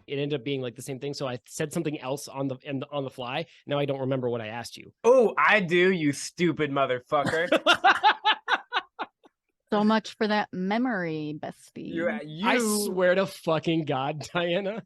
It ended up being like the same thing, so I said something else on the fly. Now I don't remember what I asked you.
Oh, I do, you stupid motherfucker.
So much for that memory, bestie.
you
I swear to fucking God, Diana.